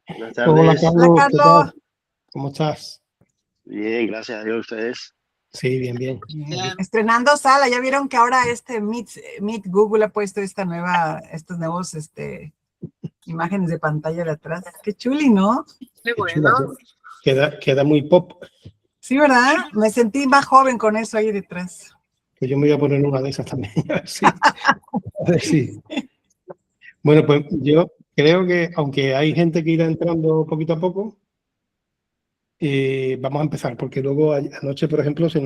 Buenas Hola tardes. Carlos, Hola, ¿qué Carlos. tal? ¿Cómo estás? Bien, gracias a Dios, ustedes. Sí, bien, bien. Bien. Estrenando sala, ya vieron que ahora Meet Google ha puesto estos nuevos imágenes de pantalla de atrás. Qué chuli, ¿no? Qué chula, queda muy pop. Sí, ¿verdad? Me sentí más joven con eso ahí detrás. Pues yo me voy a poner una de esas también. A ver si. Bueno, pues yo creo que aunque hay gente que irá entrando poquito a poco, vamos a empezar, porque luego anoche, por ejemplo, se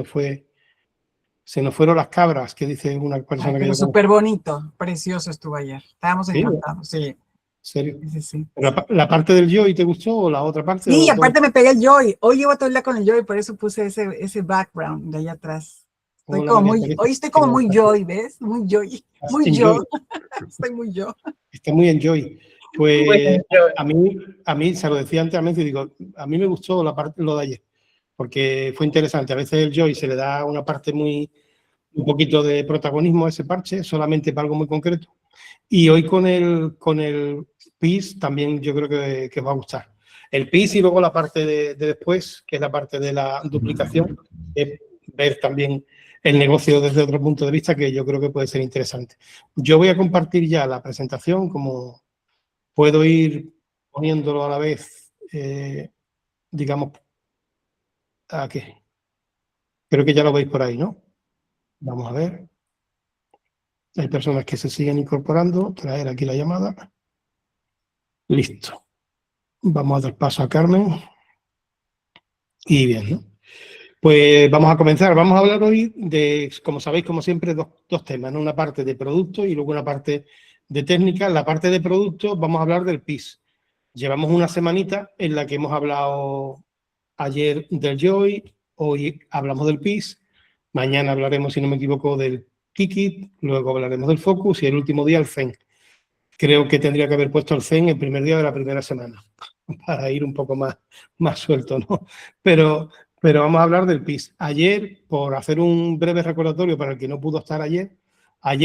nos fueron las cabras, que dice una Ay, persona que pero yo conozco. súper bonito, precioso estuvo ayer. Estábamos Sí, ¿en encantados, sí. serio? Sí, sí. ¿La parte del Joy te gustó o la otra parte? Sí, O dos? aparte me pegué el Joy. Hoy llevo todo el día con el Joy, por eso puse ese background de allá atrás. Hola, María Hoy estoy como muy Joy, ¿ves? Muy Joy, muy yo. Estoy muy yo. Está muy enjoy. Pues a mí, se lo decía antes a Mencio, digo, a mí me gustó lo de ayer, porque fue interesante. A veces el Joy se le da una parte un poquito de protagonismo a ese parche, solamente para algo muy concreto. Y hoy con el PIS también yo creo que os va a gustar. El PIS y luego la parte de después, que es la parte de la duplicación, es ver también el negocio desde otro punto de vista que yo creo que puede ser interesante. Yo voy a compartir ya la presentación, como puedo ir poniéndolo a la vez, digamos, aquí. Creo que ya lo veis por ahí, ¿no? Vamos a ver. Hay personas que se siguen incorporando. Traer aquí la llamada. Listo. Vamos a dar paso a Carmen. Y bien, ¿no? Pues vamos a comenzar. Vamos a hablar hoy de, como sabéis, como siempre, dos temas, ¿no? Una parte de producto y luego una parte de técnica. La parte de producto vamos a hablar del PIS. Llevamos una semanita en la que hemos hablado ayer del Joy, hoy hablamos del PIS, mañana hablaremos, si no me equivoco, del Kikit, luego hablaremos del Focus y el último día el Zen. Creo que tendría que haber puesto el Zen el primer día de la primera semana, para ir un poco más suelto, ¿no? Pero vamos a hablar del PIS. Ayer, por hacer un breve recordatorio para el que no pudo estar ayer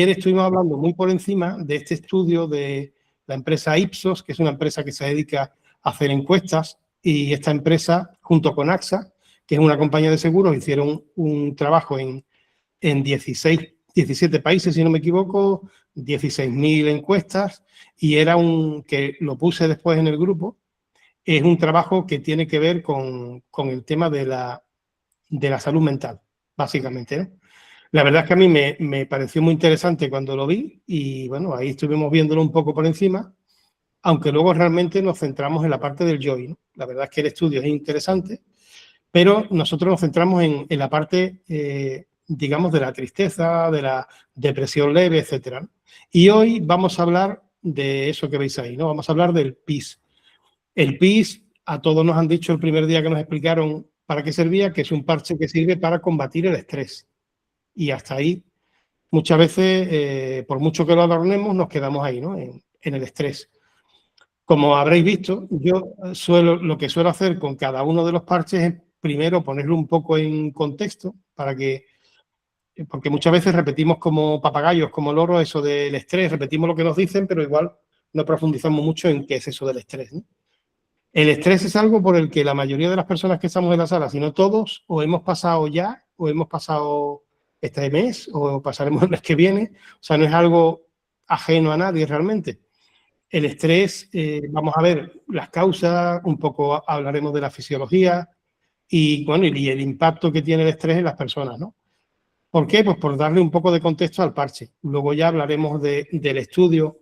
estuvimos hablando muy por encima de este estudio de la empresa Ipsos, que es una empresa que se dedica a hacer encuestas, y esta empresa, junto con AXA, que es una compañía de seguros, hicieron un trabajo en 17 países, si no me equivoco, 16.000 encuestas, y que lo puse después en el grupo, es un trabajo que tiene que ver con el tema de la salud mental, básicamente, ¿no? La verdad es que a mí me pareció muy interesante cuando lo vi y, bueno, ahí estuvimos viéndolo un poco por encima, aunque luego realmente nos centramos en la parte del Joy, ¿no? La verdad es que el estudio es interesante, pero nosotros nos centramos en la parte, digamos, de la tristeza, de la depresión leve, etcétera, ¿no? Y hoy vamos a hablar de eso que veis ahí, ¿no? Vamos a hablar del PIS. El PIS, a todos nos han dicho el primer día que nos explicaron para qué servía, que es un parche que sirve para combatir el estrés. Y hasta ahí, muchas veces, por mucho que lo adornemos, nos quedamos ahí, ¿no? En el estrés. Como habréis visto, yo lo que suelo hacer con cada uno de los parches es primero ponerlo un poco en contexto porque muchas veces repetimos como papagayos, como loros, eso del estrés, repetimos lo que nos dicen, pero igual no profundizamos mucho en qué es eso del estrés, ¿no? El estrés es algo por el que la mayoría de las personas que estamos en la sala, si no todos, o hemos pasado ya, o hemos pasado este mes, o pasaremos el mes que viene. O sea, no es algo ajeno a nadie realmente. El estrés, vamos a ver las causas, un poco hablaremos de la fisiología y, bueno, y el impacto que tiene el estrés en las personas, ¿no? ¿Por qué? Pues por darle un poco de contexto al parche. Luego ya hablaremos del estudio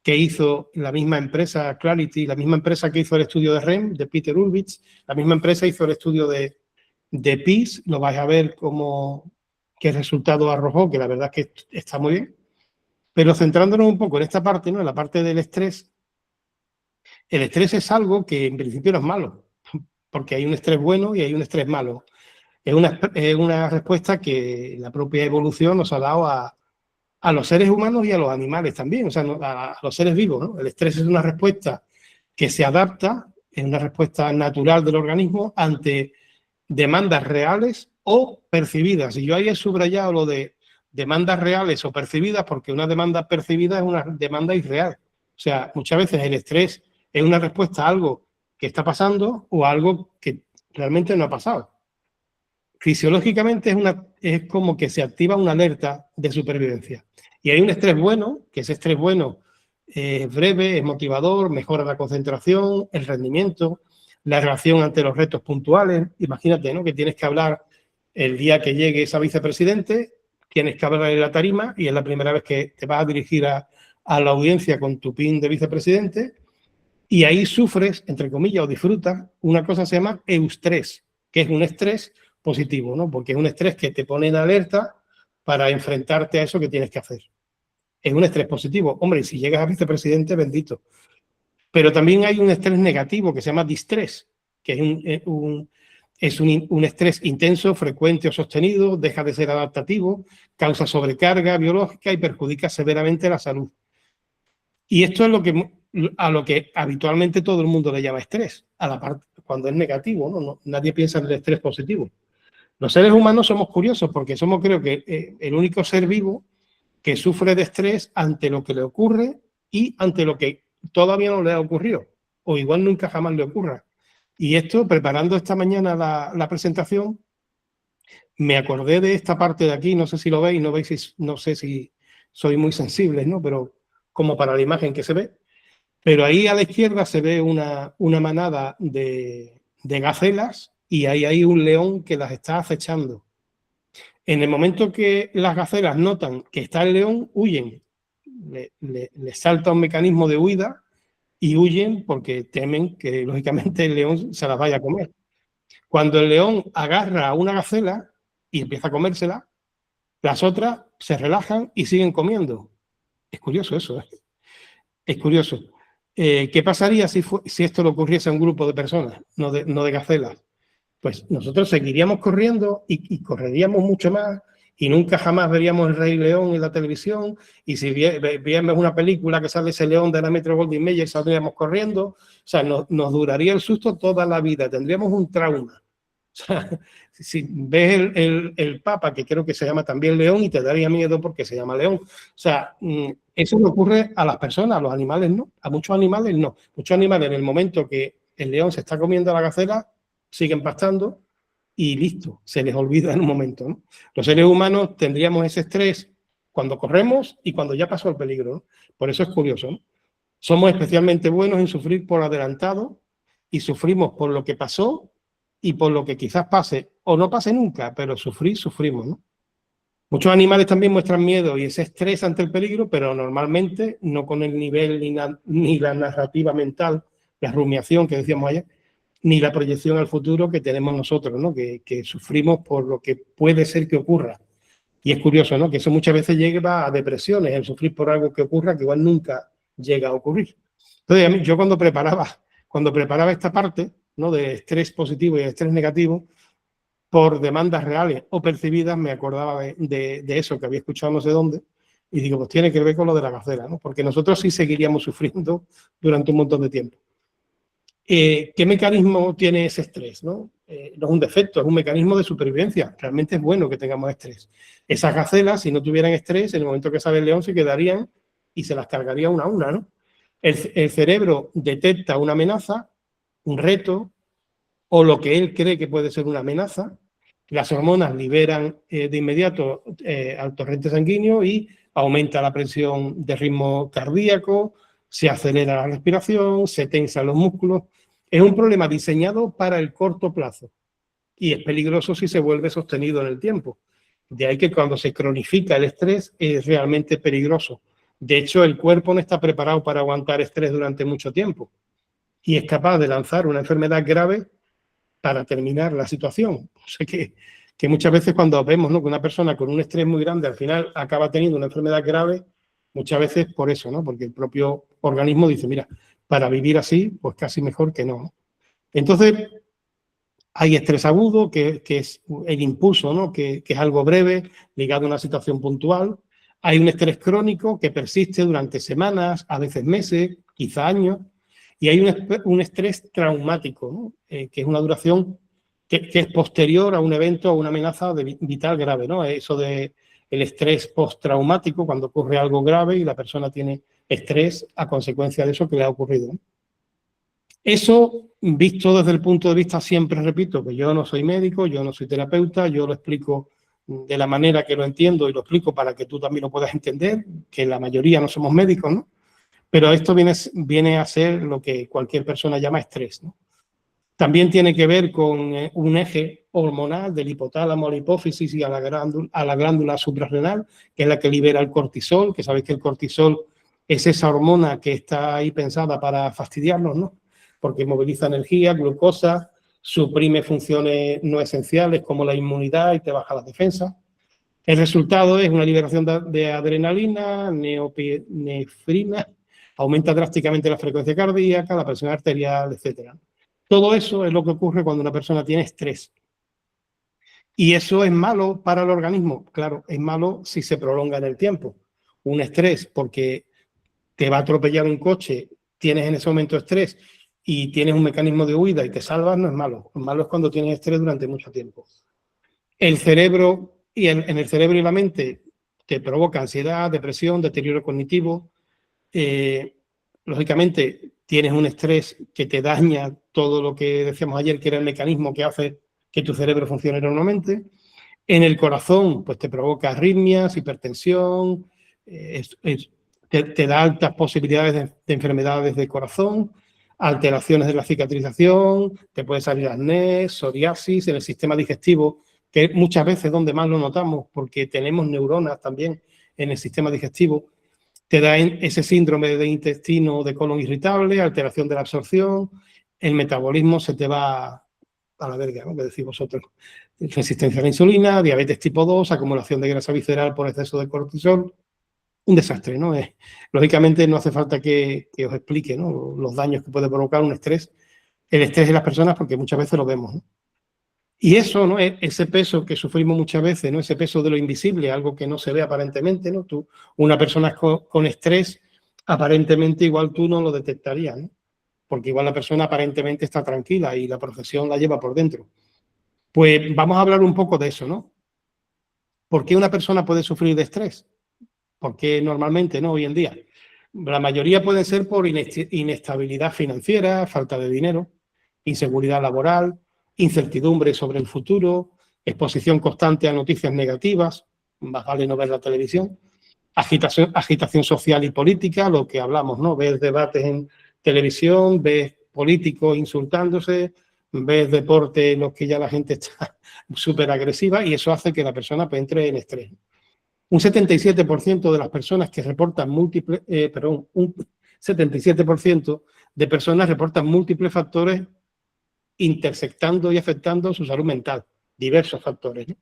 que hizo la misma empresa, Clarity, la misma empresa que hizo el estudio de REM, de Peter Ulrich, la misma empresa hizo el estudio de PIS, lo vais a ver qué resultado arrojó, que la verdad es que está muy bien. Pero centrándonos un poco en esta parte, ¿no? En la parte del estrés, el estrés es algo que en principio no es malo, porque hay un estrés bueno y hay un estrés malo. Es una respuesta que la propia evolución nos ha dado a los seres humanos y a los animales también, o sea, a los seres vivos, ¿no? El estrés es una respuesta que se adapta, es una respuesta natural del organismo ante demandas reales o percibidas. Y yo ahí he subrayado lo de demandas reales o percibidas, porque una demanda percibida es una demanda irreal. O sea, muchas veces el estrés es una respuesta a algo que está pasando o algo que realmente no ha pasado. Fisiológicamente es como que se activa una alerta de supervivencia. Y hay un estrés bueno, que ese estrés bueno es breve, es motivador, mejora la concentración, el rendimiento, la reacción ante los retos puntuales. Imagínate, ¿no?, que tienes que hablar el día que llegue esa vicepresidente, tienes que hablar en la tarima y es la primera vez que te vas a dirigir a la audiencia con tu PIN de vicepresidente y ahí sufres, entre comillas, o disfrutas, una cosa que se llama eustrés, que es un estrés positivo, ¿no? Porque es un estrés que te pone en alerta para enfrentarte a eso que tienes que hacer. Es un estrés positivo. Hombre, y si llegas a vicepresidente, bendito. Pero también hay un estrés negativo que se llama distrés, que es un estrés intenso, frecuente o sostenido, deja de ser adaptativo, causa sobrecarga biológica y perjudica severamente la salud. Y esto es a lo que habitualmente todo el mundo le llama estrés, a la parte cuando es negativo, ¿no? Nadie piensa en el estrés positivo. Los seres humanos somos curiosos porque somos, creo que, el único ser vivo que sufre de estrés ante lo que le ocurre y ante lo que todavía no le ha ocurrido, o igual nunca jamás le ocurra. Y esto, preparando esta mañana la presentación, me acordé de esta parte de aquí, no sé si lo veis, no sé si soy muy sensible, ¿no? Pero como para la imagen que se ve. Pero ahí a la izquierda se ve una manada de gacelas y ahí hay un león que las está acechando. En el momento que las gacelas notan que está el león, huyen. Le salta un mecanismo de huida y huyen porque temen que, lógicamente, el león se las vaya a comer. Cuando el león agarra a una gacela y empieza a comérsela, las otras se relajan y siguen comiendo. Es curioso eso, ¿eh? Es curioso. ¿Qué pasaría si esto le ocurriese a un grupo de personas, no de gacelas? Pues nosotros seguiríamos corriendo y correríamos mucho más y nunca jamás veríamos el Rey León en la televisión y si viéramos una película que sale ese león de la Metro-Goldwyn-Mayer saldríamos corriendo. O sea, nos duraría el susto toda la vida, tendríamos un trauma. O sea, si ves el Papa, que creo que se llama también León, y te daría miedo porque se llama León. O sea, eso le ocurre a las personas, a los animales no. A muchos animales no. Muchos animales, en el momento que el león se está comiendo a la gacela, siguen pastando y listo, se les olvida en un momento, ¿no? Los seres humanos tendríamos ese estrés cuando corremos y cuando ya pasó el peligro, ¿no? Por eso es curioso, ¿no? Somos especialmente buenos en sufrir por adelantado y sufrimos por lo que pasó y por lo que quizás pase o no pase nunca, pero sufrimos, ¿no? Muchos animales también muestran miedo y ese estrés ante el peligro, pero normalmente no con el nivel ni la narrativa mental, la rumiación que decíamos ayer, ni la proyección al futuro que tenemos nosotros, ¿no? Que sufrimos por lo que puede ser que ocurra. Y es curioso, ¿no? Que eso muchas veces lleva a depresiones, el sufrir por algo que ocurra que igual nunca llega a ocurrir. Entonces, yo cuando preparaba esta parte, ¿no?, de estrés positivo y estrés negativo, por demandas reales o percibidas, me acordaba de eso que había escuchado no sé dónde, y digo, pues tiene que ver con lo de la gacela, ¿no? Porque nosotros sí seguiríamos sufriendo durante un montón de tiempo. ¿Qué mecanismo tiene ese estrés, ¿no? No es un defecto, es un mecanismo de supervivencia. Realmente es bueno que tengamos estrés. Esas gacelas, si no tuvieran estrés, en el momento que sale el león se quedarían y se las cargaría una a una, ¿no? El cerebro detecta una amenaza, un reto, o lo que él cree que puede ser una amenaza. Las hormonas liberan de inmediato al torrente sanguíneo y aumenta la presión de ritmo cardíaco, se acelera la respiración, se tensan los músculos. Es un problema diseñado para el corto plazo y es peligroso si se vuelve sostenido en el tiempo. De ahí que cuando se cronifica el estrés es realmente peligroso. De hecho, el cuerpo no está preparado para aguantar estrés durante mucho tiempo y es capaz de lanzar una enfermedad grave para terminar la situación. O sea que muchas veces cuando vemos, ¿no?, que una persona con un estrés muy grande al final acaba teniendo una enfermedad grave, muchas veces por eso, ¿no? Porque el propio organismo dice, mira, para vivir así, pues casi mejor que no, ¿no? Entonces, hay estrés agudo, que es el impulso, ¿no?, que es algo breve, ligado a una situación puntual. Hay un estrés crónico que persiste durante semanas, a veces meses, quizá años. Y hay un estrés traumático, ¿no?, que es una duración que es posterior a un evento o una amenaza vital grave, ¿no? Eso de el estrés postraumático, cuando ocurre algo grave y la persona tiene estrés a consecuencia de eso que le ha ocurrido, ¿no? Eso, visto desde el punto de vista, siempre repito, que yo no soy médico, yo no soy terapeuta, yo lo explico de la manera que lo entiendo y lo explico para que tú también lo puedas entender, que la mayoría no somos médicos, ¿no? Pero esto viene a ser lo que cualquier persona llama estrés, ¿no? También tiene que ver con un eje hormonal del hipotálamo a la hipófisis y a la glándula suprarrenal, que es la que libera el cortisol, que sabéis que el cortisol es esa hormona que está ahí pensada para fastidiarnos, ¿no? Porque moviliza energía, glucosa, suprime funciones no esenciales como la inmunidad y te baja las defensas. El resultado es una liberación de adrenalina, nefrina, aumenta drásticamente la frecuencia cardíaca, la presión arterial, etcétera. Todo eso es lo que ocurre cuando una persona tiene estrés. ¿Y eso es malo para el organismo? Claro, es malo si se prolonga en el tiempo. Un estrés porque te va a atropellar un coche, tienes en ese momento estrés y tienes un mecanismo de huida y te salvas, no es malo. Lo malo es cuando tienes estrés durante mucho tiempo. El cerebro en el cerebro y la mente te provoca ansiedad, depresión, deterioro cognitivo. Lógicamente, tienes un estrés que te daña todo lo que decíamos ayer, que era el mecanismo que hace que tu cerebro funcione normalmente. En el corazón, pues te provoca arritmias, hipertensión, te da altas posibilidades de enfermedades de corazón, alteraciones de la cicatrización, te puede salir acné, psoriasis, en el sistema digestivo, que muchas veces es donde más lo notamos, porque tenemos neuronas también en el sistema digestivo. Te da ese síndrome de intestino, de colon irritable, alteración de la absorción, el metabolismo se te va a la verga, ¿no? Que decís vosotros. Resistencia a la insulina, diabetes tipo 2, acumulación de grasa visceral por exceso de cortisol. Un desastre, ¿no? Lógicamente no hace falta que os explique, ¿no?, los daños que puede provocar un estrés. El estrés de las personas, porque muchas veces lo vemos, ¿no? Y eso, ¿no?, ese peso que sufrimos muchas veces, ¿no?, ese peso de lo invisible, algo que no se ve aparentemente, ¿no? Una persona con estrés, aparentemente igual tú no lo detectarías, ¿no? Porque igual la persona aparentemente está tranquila y la profesión la lleva por dentro. Pues vamos a hablar un poco de eso, ¿no? ¿Por qué una persona puede sufrir de estrés? ¿Por qué normalmente, no, hoy en día? La mayoría pueden ser por inestabilidad financiera, falta de dinero, inseguridad laboral, incertidumbre sobre el futuro, exposición constante a noticias negativas, más vale no ver la televisión, agitación social y política, lo que hablamos, ¿no? Ves debates en televisión, ves políticos insultándose, ves deporte en los que ya la gente está súper agresiva y eso hace que la persona pues, entre en estrés. Un 77% de las personas que reportan un 77% de personas reportan múltiples factores intersectando y afectando su salud mental, diversos factores, ¿no?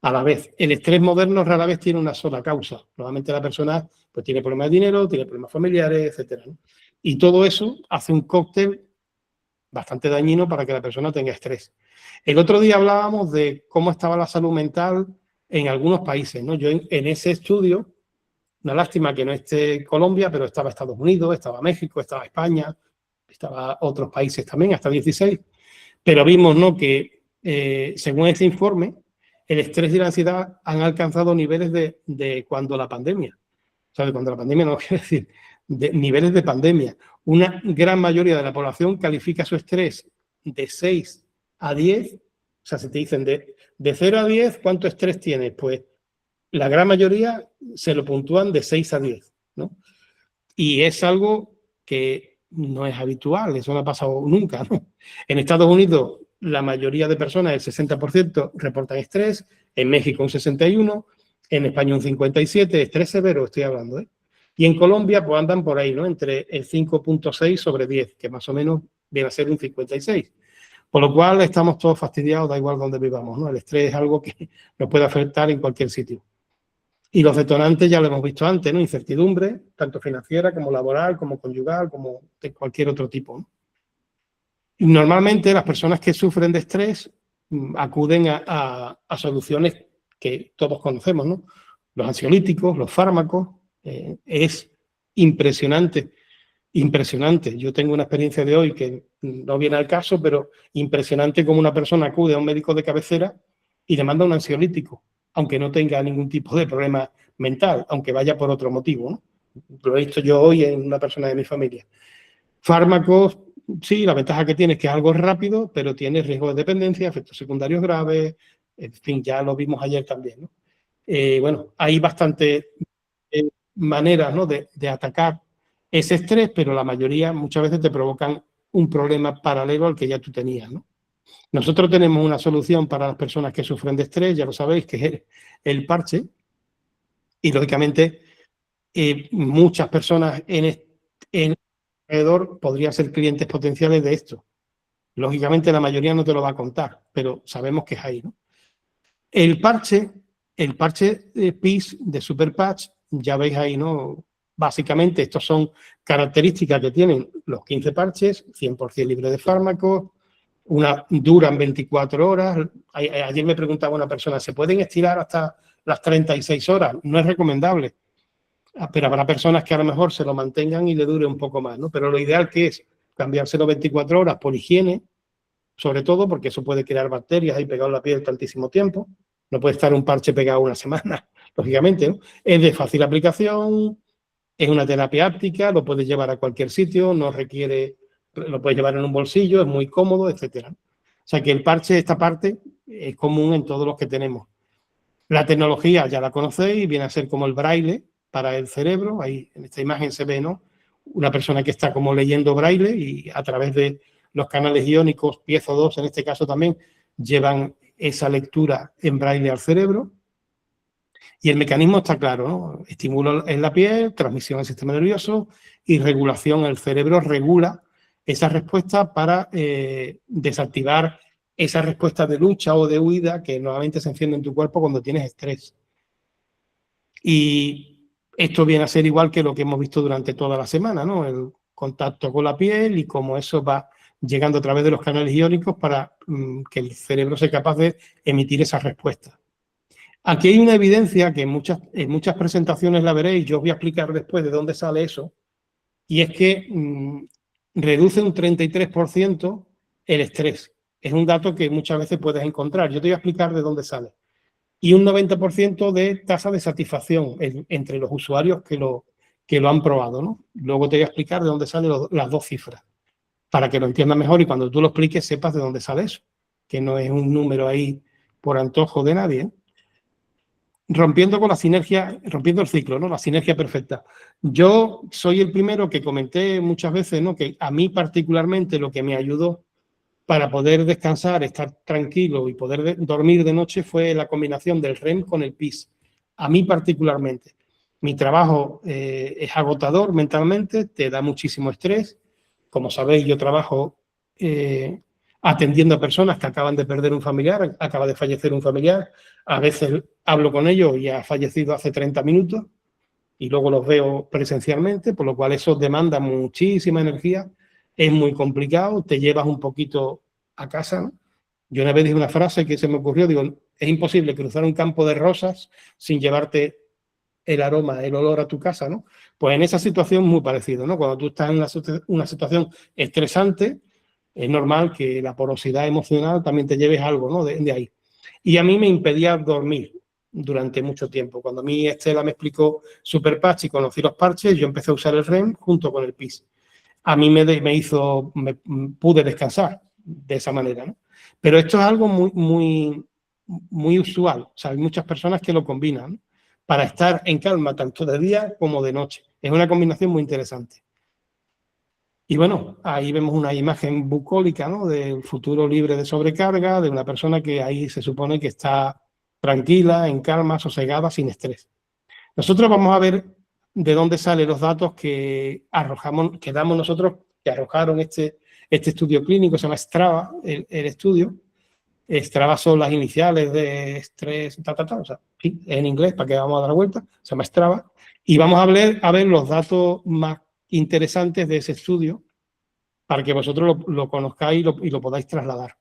A la vez, el estrés moderno rara vez tiene una sola causa. Normalmente la persona pues, tiene problemas de dinero, tiene problemas familiares, etcétera, ¿no? Y todo eso hace un cóctel bastante dañino para que la persona tenga estrés. El otro día hablábamos de cómo estaba la salud mental en algunos países, ¿no? Yo en ese estudio, una lástima que no esté Colombia, pero estaba Estados Unidos, estaba México, estaba España, estaba otros países también, hasta 16. Pero vimos, ¿no?, que según ese informe, el estrés y la ansiedad han alcanzado niveles de cuando la pandemia. O sea, de cuando la pandemia no quiere decir, de niveles de pandemia. Una gran mayoría de la población califica su estrés de 6 a 10. O sea, si te dicen de 0 a 10, ¿cuánto estrés tienes? Pues la gran mayoría se lo puntúan de 6 a 10, ¿no? Y es algo que no es habitual, eso no ha pasado nunca, ¿no? En Estados Unidos, la mayoría de personas, el 60%, reportan estrés, en México un 61%, en España un 57%, estrés severo estoy hablando, ¿eh? Y en Colombia, pues andan por ahí, ¿no? Entre el 5.6 sobre 10, que más o menos viene a ser un 56%. Por lo cual estamos todos fastidiados, da igual donde vivamos, ¿no? El estrés es algo que nos puede afectar en cualquier sitio. Y los detonantes ya lo hemos visto antes, ¿no? Incertidumbre, tanto financiera como laboral, como conyugal, como de cualquier otro tipo, ¿no? Y normalmente las personas que sufren de estrés acuden a soluciones que todos conocemos, ¿no? Los ansiolíticos, los fármacos, es impresionante, impresionante. Yo tengo una experiencia de hoy que no viene al caso, pero impresionante como una persona acude a un médico de cabecera y le manda un ansiolítico, aunque no tenga ningún tipo de problema mental, aunque vaya por otro motivo, ¿no? Lo he visto yo hoy en una persona de mi familia. Fármacos sí, la ventaja que tiene es que es algo rápido, pero tiene riesgo de dependencia, efectos secundarios graves, en fin, ya lo vimos ayer también, ¿no? Bueno, hay bastantes maneras, ¿no?, de atacar ese estrés, pero la mayoría muchas veces te provocan un problema paralelo al que ya tú tenías, ¿no? Nosotros tenemos una solución para las personas que sufren de estrés, ya lo sabéis, que es el parche, y lógicamente muchas personas en alrededor podrían ser clientes potenciales de esto. Lógicamente la mayoría no te lo va a contar, pero sabemos que es ahí, ¿no? El parche PIS de Super Patch, ya veis ahí, ¿no? Básicamente, estos son características que tienen los 15 parches, 100% libre de fármacos, duran 24 horas. Ayer me preguntaba una persona, ¿se pueden estirar hasta las 36 horas? No es recomendable, pero habrá personas que a lo mejor se lo mantengan y le dure un poco más, ¿no? Pero lo ideal que es cambiárselo 24 horas por higiene, sobre todo porque eso puede crear bacterias ahí pegado a la piel tantísimo tiempo. No puede estar un parche pegado una semana, lógicamente, ¿no? Es de fácil aplicación, es una terapia áptica, lo puedes llevar a cualquier sitio, no requiere, lo puedes llevar en un bolsillo, es muy cómodo, etcétera. O sea que el parche, esta parte, es común en todos los que tenemos. La tecnología ya la conocéis, viene a ser como el braille para el cerebro. Ahí en esta imagen se ve, ¿no?, una persona que está como leyendo braille y a través de los canales iónicos, piezo 2 en este caso también, llevan esa lectura en braille al cerebro. Y el mecanismo está claro, ¿no? Estímulo en la piel, transmisión al sistema nervioso y regulación. El cerebro regula esa respuesta para desactivar esa respuesta de lucha o de huida que normalmente se enciende en tu cuerpo cuando tienes estrés. Y esto viene a ser igual que lo que hemos visto durante toda la semana, ¿no? El contacto con la piel y cómo eso va llegando a través de los canales iónicos para que el cerebro sea capaz de emitir esa respuesta. Aquí hay una evidencia que en muchas presentaciones la veréis, yo os voy a explicar después de dónde sale eso, y es que reduce un 33% el estrés. Es un dato que muchas veces puedes encontrar. Yo te voy a explicar de dónde sale. Y un 90% de tasa de satisfacción entre los usuarios que lo han probado, ¿no? Luego te voy a explicar de dónde salen las dos cifras, para que lo entiendas mejor y cuando tú lo expliques sepas de dónde sale eso, que no es un número ahí por antojo de nadie, ¿eh? Rompiendo el ciclo, ¿no? La sinergia perfecta. Yo soy el primero que comenté muchas veces, ¿no?, que a mí particularmente lo que me ayudó para poder descansar, estar tranquilo y poder dormir de noche fue la combinación del REM con el PIS. A mí particularmente. Mi trabajo es agotador mentalmente, te da muchísimo estrés. Como sabéis, yo trabajo atendiendo a personas que acaban de perder un familiar, acaba de fallecer un familiar. A veces hablo con ellos y ha fallecido hace 30 minutos y luego los veo presencialmente, por lo cual eso demanda muchísima energía. Es muy complicado, te llevas un poquito a casa, ¿no? Yo una vez dije una frase que se me ocurrió, digo, es imposible cruzar un campo de rosas sin llevarte el aroma, el olor a tu casa, ¿no? Pues en esa situación muy parecido, ¿no? Cuando tú estás en una situación estresante, es normal que la porosidad emocional también te lleves algo, ¿no?, de ahí. Y a mí me impedía dormir durante mucho tiempo. Cuando a mí Estela me explicó Super Patch y conocí los parches, yo empecé a usar el REM junto con el PIS. A mí pude descansar de esa manera, ¿no? Pero esto es algo muy usual. O sea, hay muchas personas que lo combinan, ¿no?, para estar en calma tanto de día como de noche. Es una combinación muy interesante. Y bueno, ahí vemos una imagen bucólica, ¿no?, del futuro libre de sobrecarga, de una persona que ahí se supone que está tranquila, en calma, sosegada, sin estrés. Nosotros vamos a ver de dónde salen los datos que damos nosotros, que arrojaron este estudio clínico, se llama Strava, el estudio. Strava son las iniciales de estrés, o sea, en inglés, para que vamos a dar vuelta, se llama Strava. Y vamos a ver los datos más interesantes de ese estudio para que vosotros lo conozcáis y lo podáis trasladar.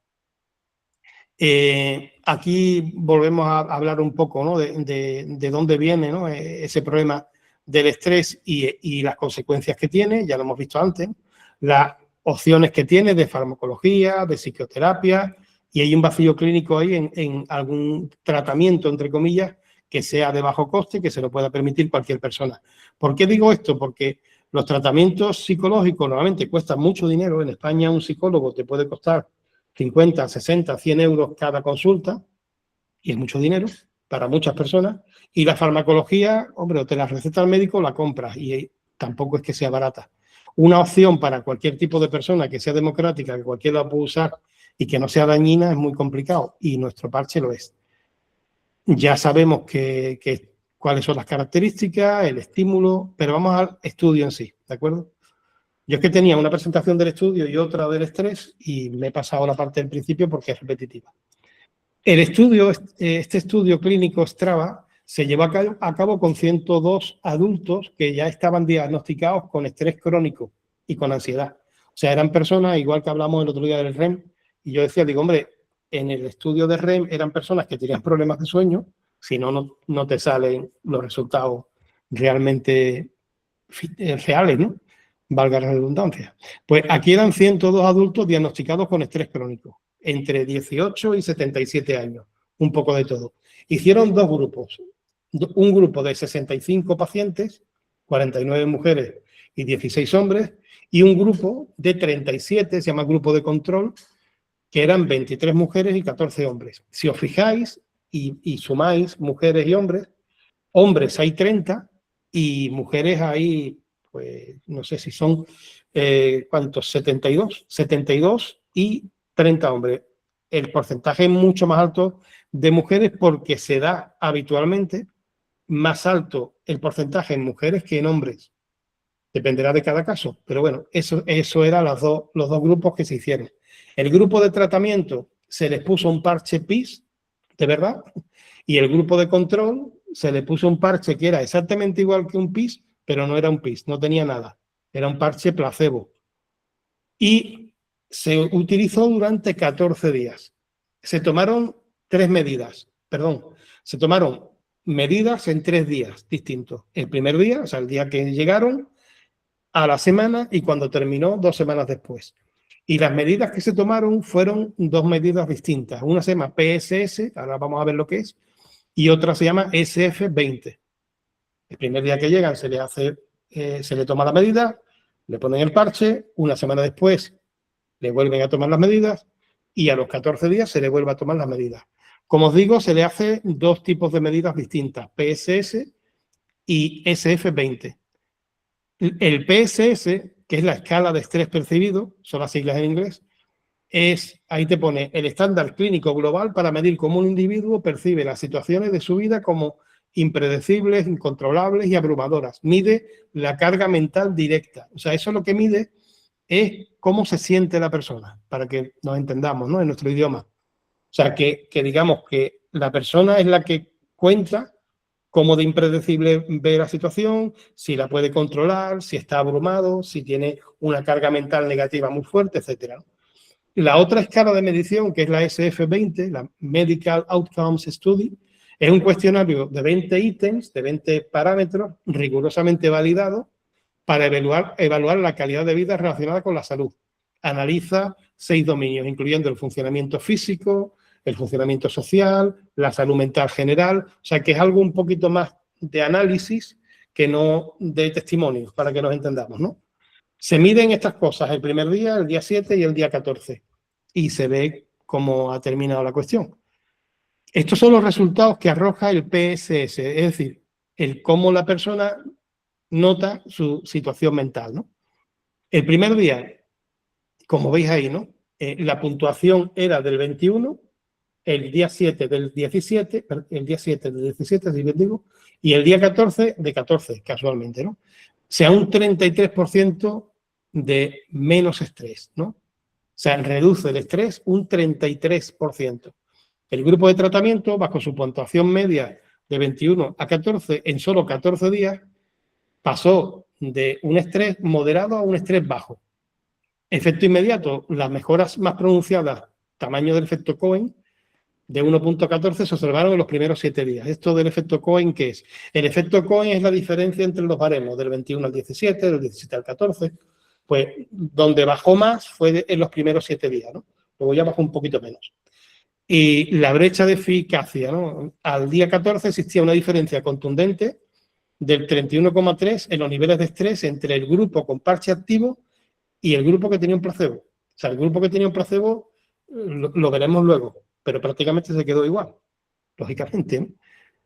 Aquí volvemos a hablar un poco, ¿no?, de dónde viene, ¿no?, ese problema del estrés y las consecuencias que tiene, ya lo hemos visto antes, las opciones que tiene de farmacología, de psicoterapia, y hay un vacío clínico ahí en algún tratamiento, entre comillas, que sea de bajo coste, que se lo pueda permitir cualquier persona. ¿Por qué digo esto? Porque Los tratamientos psicológicos normalmente cuestan mucho dinero. En España un psicólogo te puede costar 50, 60, 100 euros cada consulta, y es mucho dinero para muchas personas. Y la farmacología, hombre, o te la receta el médico o la compras, y tampoco es que sea barata. Una opción para cualquier tipo de persona que sea democrática, que cualquiera la pueda usar y que no sea dañina, es muy complicado, y nuestro parche lo es. Ya sabemos cuáles son las características, el estímulo, pero vamos al estudio en sí, ¿de acuerdo? Yo es que tenía una presentación del estudio y otra del estrés, y me he pasado la parte del principio porque es repetitiva. El estudio, este estudio clínico Strava, se llevó a cabo con 102 adultos que ya estaban diagnosticados con estrés crónico y con ansiedad. O sea, eran personas, igual que hablamos el otro día del REM, y yo decía, digo, hombre, en el estudio de REM eran personas que tenían problemas de sueño, si no, no te salen los resultados realmente reales, ¿no? Valga la redundancia. Pues aquí eran 102 adultos diagnosticados con estrés crónico, entre 18 y 77 años, un poco de todo. Hicieron dos grupos, un grupo de 65 pacientes, 49 mujeres y 16 hombres, y un grupo de 37, se llama grupo de control, que eran 23 mujeres y 14 hombres. Si os fijáis y sumáis mujeres y hombres, hombres hay 30 y mujeres hay, pues no sé si son, ¿cuántos? 72 y 30 hombres. El porcentaje es mucho más alto de mujeres porque se da habitualmente más alto el porcentaje en mujeres que en hombres. Dependerá de cada caso, pero bueno, eso eran los dos grupos que se hicieron. El grupo de tratamiento se les puso un parche PIS, de verdad, y el grupo de control se le puso un parche que era exactamente igual que un PIS, pero no era un PIS, no tenía nada, era un parche placebo. Y se utilizó durante 14 días. Se tomaron se tomaron medidas en 3 días distintos. El primer día, o sea, el día que llegaron, a la semana, y cuando terminó, 2 semanas después. Y las medidas que se tomaron fueron 2 medidas distintas. Una se llama PSS, ahora vamos a ver lo que es, y otra se llama SF20. El primer día que llegan se le toma la medida, le ponen el parche, una semana después le vuelven a tomar las medidas y a los 14 días se le vuelve a tomar las medidas. Como os digo, se le hace 2 tipos de medidas distintas, PSS y SF20. El PSS, que es la escala de estrés percibido, son las siglas en inglés, ahí te pone el estándar clínico global para medir cómo un individuo percibe las situaciones de su vida como impredecibles, incontrolables y abrumadoras. Mide la carga mental directa. O sea, eso lo que mide es cómo se siente la persona, para que nos entendamos, ¿no? En nuestro idioma. O sea, que digamos que la persona es la que cuenta cómo de impredecible ve la situación, si la puede controlar, si está abrumado, si tiene una carga mental negativa muy fuerte, etc. La otra escala de medición, que es la SF20, la Medical Outcomes Study, es un cuestionario de 20 ítems, de 20 parámetros rigurosamente validados para evaluar la calidad de vida relacionada con la salud. Analiza 6 dominios, incluyendo el funcionamiento físico, el funcionamiento social, la salud mental general, o sea que es algo un poquito más de análisis que no de testimonios, para que nos entendamos, ¿no? Se miden estas cosas el primer día, el día 7 y el día 14, y se ve cómo ha terminado la cuestión. Estos son los resultados que arroja el PSS, es decir, el cómo la persona nota su situación mental, ¿no? El primer día, como veis ahí, ¿no? La puntuación era del 21, el día 7 del 17, si bien digo, y el día 14 de 14, casualmente, ¿no? O sea, un 33% de menos estrés, ¿no? O sea, reduce el estrés un 33%. El grupo de tratamiento, bajo su puntuación media de 21 a 14, en solo 14 días, pasó de un estrés moderado a un estrés bajo. Efecto inmediato, las mejoras más pronunciadas, tamaño del efecto Cohen, de 1.14 se observaron en los primeros 7 días. ¿Esto del efecto Cohen qué es? El efecto Cohen es la diferencia entre los baremos, del 21 al 17, del 17 al 14. Pues donde bajó más fue en los primeros 7 días, ¿no? Luego ya bajó un poquito menos. Y la brecha de eficacia, ¿no? Al día 14 existía una diferencia contundente del 31,3 en los niveles de estrés entre el grupo con parche activo y el grupo que tenía un placebo. O sea, el grupo que tenía un placebo lo veremos luego, pero prácticamente se quedó igual, lógicamente, ¿no?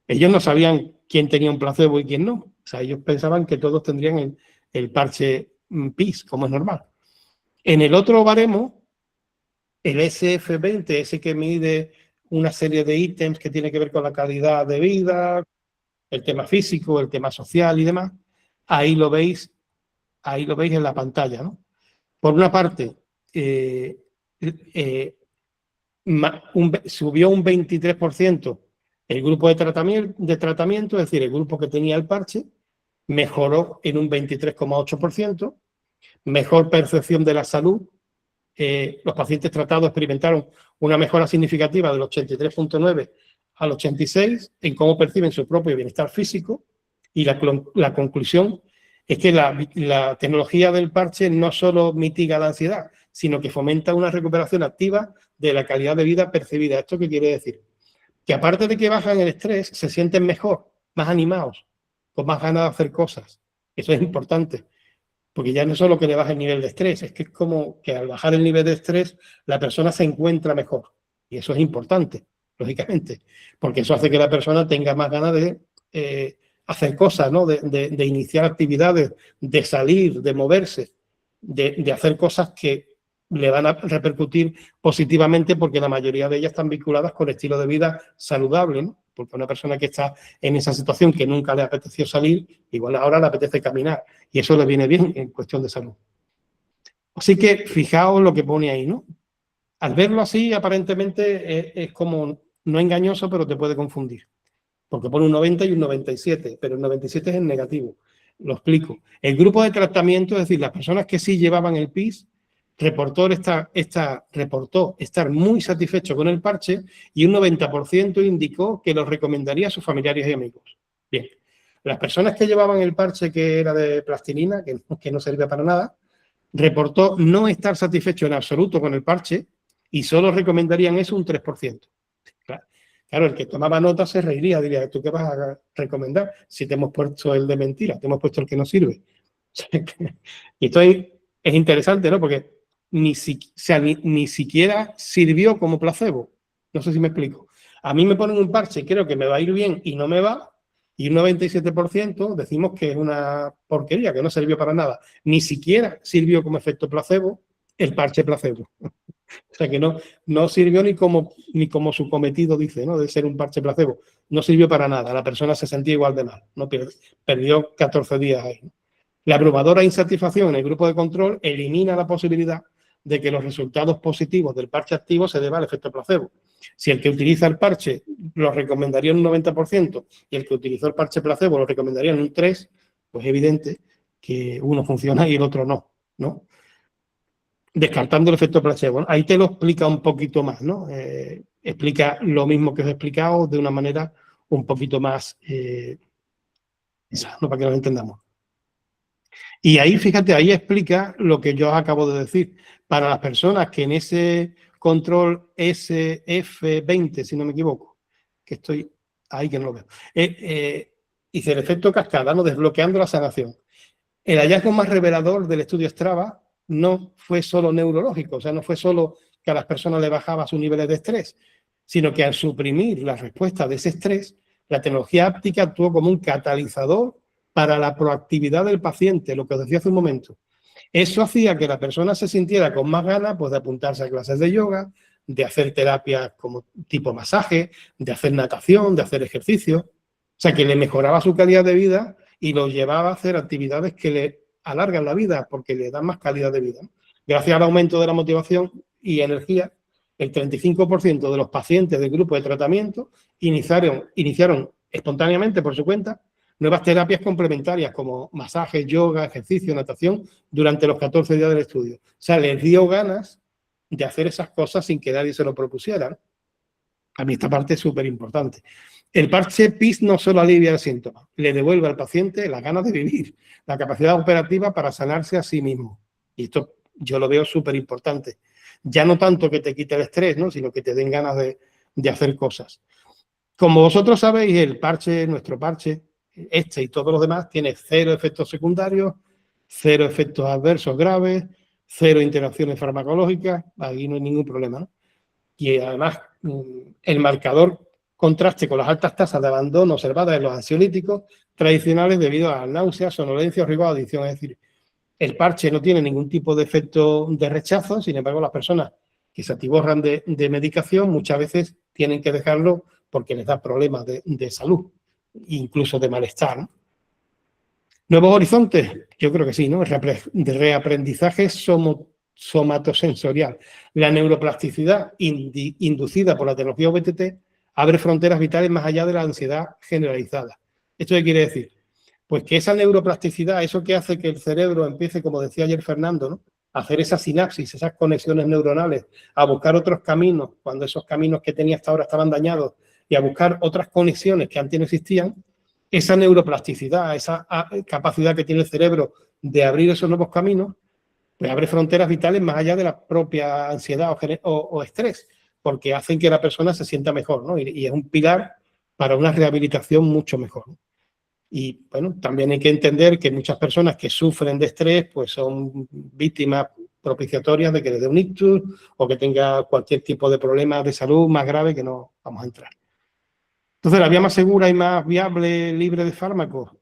Ellos no sabían quién tenía un placebo y quién no. O sea, ellos pensaban que todos tendrían el parche PIS, como es normal. En el otro baremo, el SF20, ese que mide una serie de ítems que tiene que ver con la calidad de vida, el tema físico, el tema social y demás, ahí lo veis en la pantalla, ¿no? Por una parte, subió un 23% el grupo de tratamiento, es decir, el grupo que tenía el parche, mejoró en un 23,8%, mejor percepción de la salud. Los pacientes tratados experimentaron una mejora significativa del 83,9 al 86 en cómo perciben su propio bienestar físico, y la conclusión es que la tecnología del parche no solo mitiga la ansiedad, sino que fomenta una recuperación activa de la calidad de vida percibida. ¿Esto qué quiere decir? Que aparte de que bajan el estrés, se sienten mejor, más animados, con más ganas de hacer cosas. Eso es importante, porque ya no es solo que le baje el nivel de estrés, es que es como que al bajar el nivel de estrés la persona se encuentra mejor. Y eso es importante, lógicamente, porque eso hace que la persona tenga más ganas de hacer cosas, ¿no? De iniciar actividades, de salir, de moverse, de hacer cosas que le van a repercutir positivamente, porque la mayoría de ellas están vinculadas con estilo de vida saludable, ¿no? Porque una persona que está en esa situación que nunca le apeteció salir, igual ahora le apetece caminar, y eso le viene bien en cuestión de salud. Así que fijaos lo que pone ahí, ¿no? Al verlo así, aparentemente es como no engañoso, pero te puede confundir, porque pone un 90 y un 97, pero el 97 es en negativo. Lo explico. El grupo de tratamiento, es decir, las personas que sí llevaban el PIS, reportó estar muy satisfecho con el parche, y un 90% indicó que lo recomendaría a sus familiares y amigos. Bien, las personas que llevaban el parche que era de plastilina, que no servía para nada, reportó no estar satisfecho en absoluto con el parche y solo recomendarían eso un 3%. Claro, el que tomaba nota se reiría, diría, ¿tú qué vas a recomendar si te hemos puesto el de mentira, te hemos puesto el que no sirve? Y esto es interesante, ¿no? Porque ni siquiera sirvió como placebo. No sé si me explico. A mí me ponen un parche y creo que me va a ir bien y no me va, y un 97% decimos que es una porquería, que no sirvió para nada. Ni siquiera sirvió como efecto placebo el parche placebo. O sea que no sirvió ni como su cometido dice, ¿no? De ser un parche placebo. No sirvió para nada. La persona se sentía igual de mal, ¿no? Perdió 14 días ahí, ¿no? La abrumadora insatisfacción en el grupo de control elimina la posibilidad de que los resultados positivos del parche activo se deban al efecto placebo. Si el que utiliza el parche lo recomendaría en un 90% y el que utilizó el parche placebo lo recomendaría en un 3%, pues es evidente que uno funciona y el otro no, ¿no? Descartando el efecto placebo, ¿no? Ahí te lo explica un poquito más, ¿no? Explica lo mismo que os he explicado de una manera un poquito más ¿no? Para que lo entendamos. Y ahí, fíjate, ahí explica lo que yo acabo de decir. Para las personas que en ese control SF20, si no me equivoco, que estoy ahí que no lo veo, hice el efecto cascada, ¿no? Desbloqueando la sanación. El hallazgo más revelador del estudio Strava no fue solo neurológico, o sea, no fue solo que a las personas le bajaba sus niveles de estrés, sino que al suprimir la respuesta de ese estrés, la tecnología áptica actuó como un catalizador para la proactividad del paciente, lo que os decía hace un momento. Eso hacía que la persona se sintiera con más ganas, pues, de apuntarse a clases de yoga, de hacer terapias como tipo masaje, de hacer natación, de hacer ejercicio. O sea, que le mejoraba su calidad de vida y lo llevaba a hacer actividades que le alargan la vida porque le dan más calidad de vida. Gracias al aumento de la motivación y energía, el 35% de los pacientes del grupo de tratamiento iniciaron espontáneamente por su cuenta nuevas terapias complementarias como masaje, yoga, ejercicio, natación durante los 14 días del estudio. O sea, les dio ganas de hacer esas cosas sin que nadie se lo propusiera. A mí esta parte es súper importante. El parche PIS no solo alivia el síntoma, le devuelve al paciente las ganas de vivir, la capacidad operativa para sanarse a sí mismo. Y esto yo lo veo súper importante. Ya no tanto que te quite el estrés, ¿no? Sino que te den ganas de hacer cosas. Como vosotros sabéis, el parche, nuestro parche, este y todos los demás, tiene 0 efectos secundarios, 0 efectos adversos graves, 0 interacciones farmacológicas, ahí no hay ningún problema, ¿no? Y además el marcador contraste con las altas tasas de abandono observadas en los ansiolíticos tradicionales debido a náuseas, somnolencia, rigor, adicción. Es decir, el parche no tiene ningún tipo de efecto de rechazo, sin embargo, las personas que se atiborran de medicación muchas veces tienen que dejarlo porque les da problemas de salud, incluso de malestar, ¿no? ¿Nuevos horizontes? Yo creo que sí, ¿no? De reaprendizaje somatosensorial. La neuroplasticidad inducida por la tecnología VTT abre fronteras vitales más allá de la ansiedad generalizada. ¿Esto qué quiere decir? Pues que esa neuroplasticidad, eso que hace que el cerebro empiece, como decía ayer Fernando, ¿no?, a hacer esa sinapsis, esas conexiones neuronales, a buscar otros caminos, cuando esos caminos que tenía hasta ahora estaban dañados, y a buscar otras conexiones que antes no existían, esa neuroplasticidad, esa capacidad que tiene el cerebro de abrir esos nuevos caminos, pues abre fronteras vitales más allá de la propia ansiedad o estrés, porque hacen que la persona se sienta mejor, ¿no? Y es un pilar para una rehabilitación mucho mejor, ¿no? Y bueno, también hay que entender que muchas personas que sufren de estrés pues son víctimas propiciatorias de que les dé un ictus o que tenga cualquier tipo de problema de salud más grave que no vamos a entrar. Entonces, la vía más segura y más viable, libre de fármacos,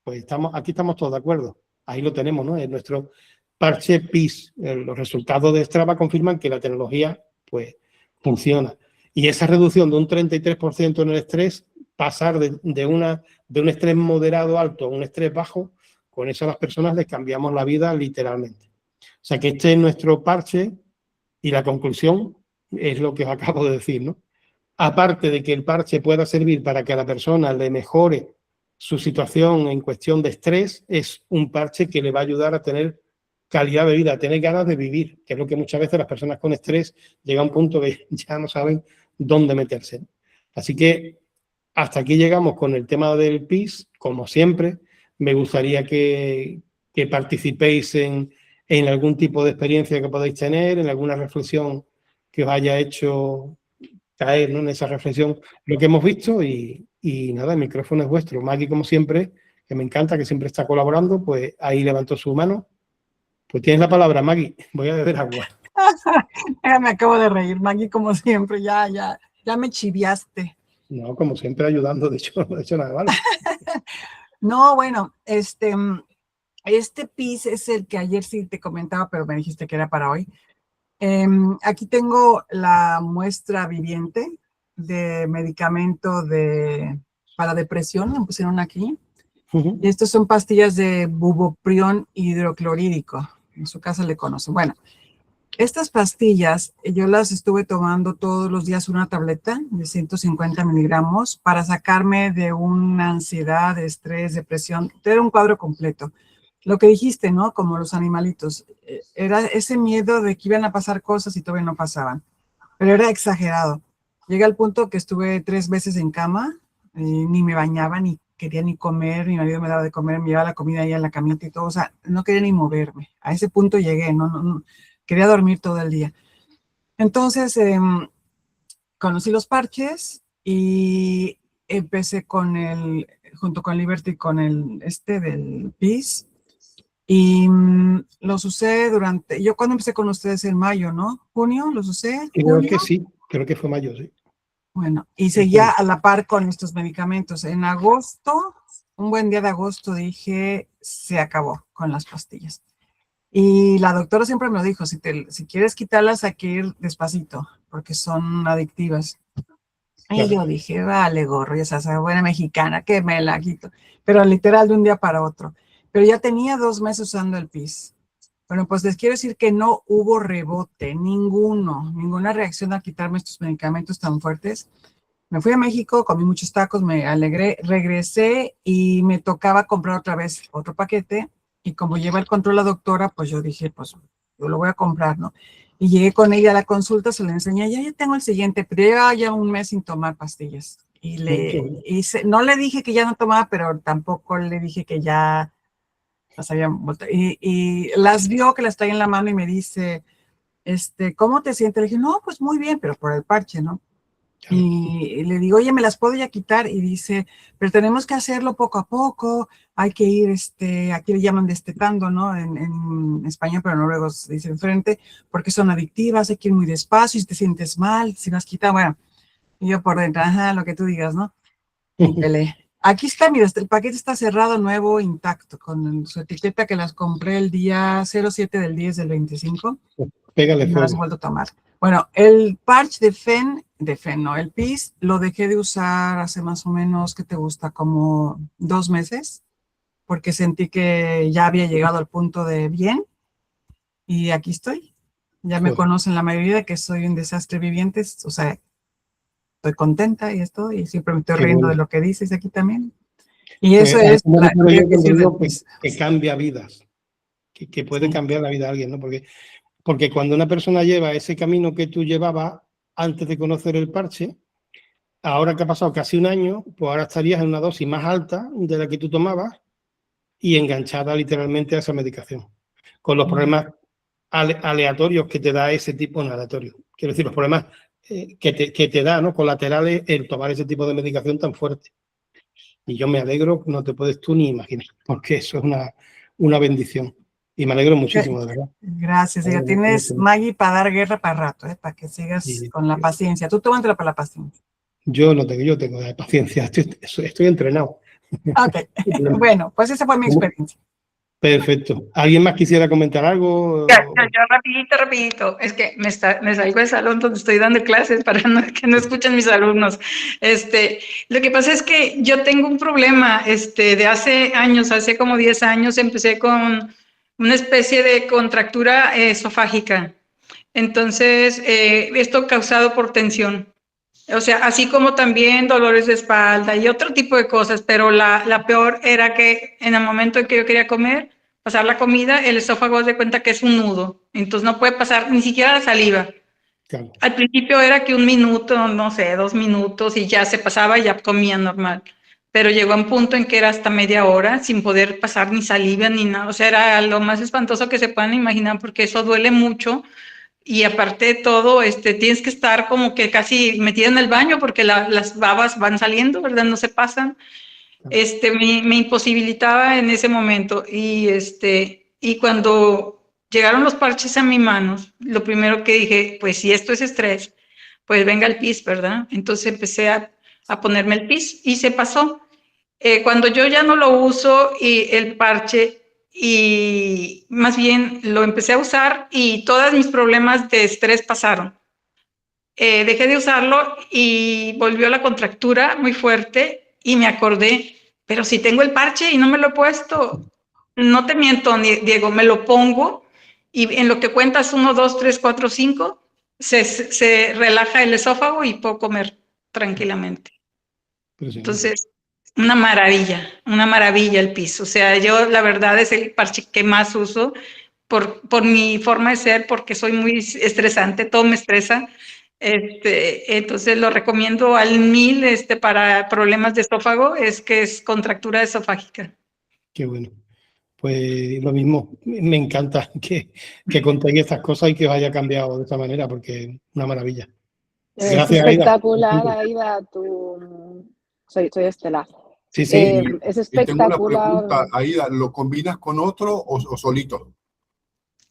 pues aquí estamos todos de acuerdo. Ahí lo tenemos, ¿no? En nuestro parche PIS. Los resultados de Strava confirman que la tecnología pues funciona. Y esa reducción de un 33% en el estrés, pasar de un estrés moderado alto a un estrés bajo, con eso a las personas les cambiamos la vida literalmente. O sea que este es nuestro parche y la conclusión es lo que os acabo de decir, ¿no? Aparte de que el parche pueda servir para que a la persona le mejore su situación en cuestión de estrés, es un parche que le va a ayudar a tener calidad de vida, a tener ganas de vivir, que es lo que muchas veces las personas con estrés llegan a un punto que ya no saben dónde meterse. Así que hasta aquí llegamos con el tema del PIS. Como siempre, me gustaría que participéis en algún tipo de experiencia que podáis tener, en alguna reflexión que os haya hecho caer, ¿no?, en esa reflexión lo que hemos visto y nada, el micrófono es vuestro. Maggie, como siempre, que me encanta, que siempre está colaborando, pues ahí levantó su mano. Pues tienes la palabra, Maggie. Voy a beber agua. Me acabo de reír, Maggie, como siempre, ya me chiviaste. No, como siempre ayudando, de hecho, no he hecho nada malo. No, bueno, este PIS es el que ayer sí te comentaba, pero me dijiste que era para hoy. Aquí tengo la muestra viviente de medicamento para depresión, me pusieron aquí. Y estas son pastillas de buboprión hidroclorídico. En su casa le conocen. Bueno, estas pastillas yo las estuve tomando todos los días, una tableta de 150 miligramos para sacarme de una ansiedad, de estrés, depresión. Era un cuadro completo. Lo que dijiste, ¿no? Como los animalitos. Era ese miedo de que iban a pasar cosas y todavía no pasaban. Pero era exagerado. Llegué al punto que estuve 3 veces en cama, ni me bañaba, ni quería ni comer, mi marido me daba de comer, me llevaba la comida ahí en la camioneta y todo. O sea, no quería ni moverme. A ese punto llegué, no. Quería dormir todo el día. Entonces, conocí los parches y empecé junto con Liberty, con el del PIS. Y los usé yo cuando empecé con ustedes en mayo, ¿no? ¿Junio? ¿Los usé? Creo que sí, creo que fue mayo, sí. Bueno, y seguía a la par con estos medicamentos. En agosto, un buen día de agosto, dije, se acabó con las pastillas. Y la doctora siempre me lo dijo, si quieres quitarlas hay que ir despacito, porque son adictivas. Y yo dije, vale, gorro, esa es buena mexicana, que me la quito. Pero literal de un día para otro. Pero ya tenía 2 meses usando el PIS. Bueno, pues les quiero decir que no hubo rebote, ninguna reacción a quitarme estos medicamentos tan fuertes. Me fui a México, comí muchos tacos, me alegré, regresé y me tocaba comprar otra vez otro paquete. Y como lleva el control la doctora, pues yo dije, pues yo lo voy a comprar, ¿no? Y llegué con ella a la consulta, se le enseñé, ya tengo el siguiente, pero llevaba ya 1 mes sin tomar pastillas. Y no le dije que ya no tomaba, pero tampoco le dije que ya las había vuelto. Y las vio que las traía en la mano y me dice, ¿cómo te sientes? Le dije, no, pues muy bien, pero por el parche, ¿no? Y le digo, oye, ¿me las puedo ya quitar? Y dice, pero tenemos que hacerlo poco a poco, hay que ir, aquí le llaman destetando, ¿no? En español, pero en noruego se dice enfrente, porque son adictivas, hay que ir muy despacio, si te sientes mal, si las quitas, bueno, y yo por dentro, ajá, lo que tú digas, ¿no? Y peleé. Aquí está, mira, el paquete está cerrado, nuevo, intacto, con su etiqueta que las compré el día 07 del 10 del 25. Pégale No las he fuego. vuelto a tomar. Bueno, el parche de Fen, no, el PIS, lo dejé de usar hace más o menos, ¿qué te gusta? Como 2 meses, porque sentí que ya había llegado al punto de bien, y aquí estoy. Ya me Joder. conocen la mayoría de que soy un desastre viviente, o sea, estoy contenta y esto, y siempre me estoy Qué riendo bueno. de lo que dices aquí también. Y Pues eso a es eso me la refiero yo cuando beneficio del digo PIS. que cambia vidas, que puede Sí. cambiar la vida de alguien, ¿no? Porque cuando una persona lleva ese camino que tú llevabas antes de conocer el parche, ahora que ha pasado casi un año, pues ahora estarías en una dosis más alta de la que tú tomabas y enganchada literalmente a esa medicación. Con los problemas aleatorios que te da ese tipo, no aleatorios, quiero decir, los problemas que te da, ¿no? Colaterales el tomar ese tipo de medicación tan fuerte. Y yo me alegro, no te puedes tú ni imaginar, porque eso es una bendición. Y me alegro muchísimo, de verdad. Gracias. Ya tienes, Maggie, para dar guerra para rato, para que sigas con la paciencia. Tú tómatela para la paciencia. Yo tengo la paciencia, estoy entrenado. Ok, bueno, pues esa fue mi experiencia. Perfecto. ¿Alguien más quisiera comentar algo? Yo rapidito. Es que me salgo del salón donde estoy dando clases para que no escuchen mis alumnos. Lo que pasa es que yo tengo un problema, de hace años, hace como 10 años, empecé con una especie de contractura esofágica. Entonces, esto causado por tensión. O sea, así como también dolores de espalda y otro tipo de cosas, pero la peor era que en el momento en que yo quería comer, pasar la comida, el esófago se de cuenta que es un nudo, entonces no puede pasar ni siquiera la saliva. Claro. Al principio era que 1 minuto, no sé, 2 minutos y ya se pasaba y ya comía normal, pero llegó a un punto en que era hasta media hora sin poder pasar ni saliva ni nada, o sea, era lo más espantoso que se puedan imaginar porque eso duele mucho. Y aparte de todo, tienes que estar como que casi metida en el baño porque las babas van saliendo, ¿verdad? No se pasan. Me imposibilitaba en ese momento. Y cuando llegaron los parches a mis manos, lo primero que dije, pues si esto es estrés, pues venga el PIS, ¿verdad? Entonces empecé a ponerme el PIS y se pasó. Cuando yo ya no lo uso y el parche, y más bien lo empecé a usar y todos mis problemas de estrés pasaron. Dejé de usarlo y volvió la contractura muy fuerte y me acordé, pero si tengo el parche y no me lo he puesto, no te miento, Diego, me lo pongo y en lo que cuentas 1, 2, 3, 4, 5, se relaja el esófago y puedo comer tranquilamente. Entonces, una maravilla el PIS. O sea, yo la verdad es el parche que más uso por mi forma de ser, porque soy muy estresante, todo me estresa. Entonces lo recomiendo al 1000 para problemas de esófago, es contractura esofágica. Qué bueno. Pues lo mismo, me encanta que contéis estas cosas y que os haya cambiado de esta manera, porque es una maravilla. Gracias, es espectacular, Aida, soy Estela. Sí, sí. Es espectacular. Tengo una pregunta, Aida, ¿lo combinas con otro o solito?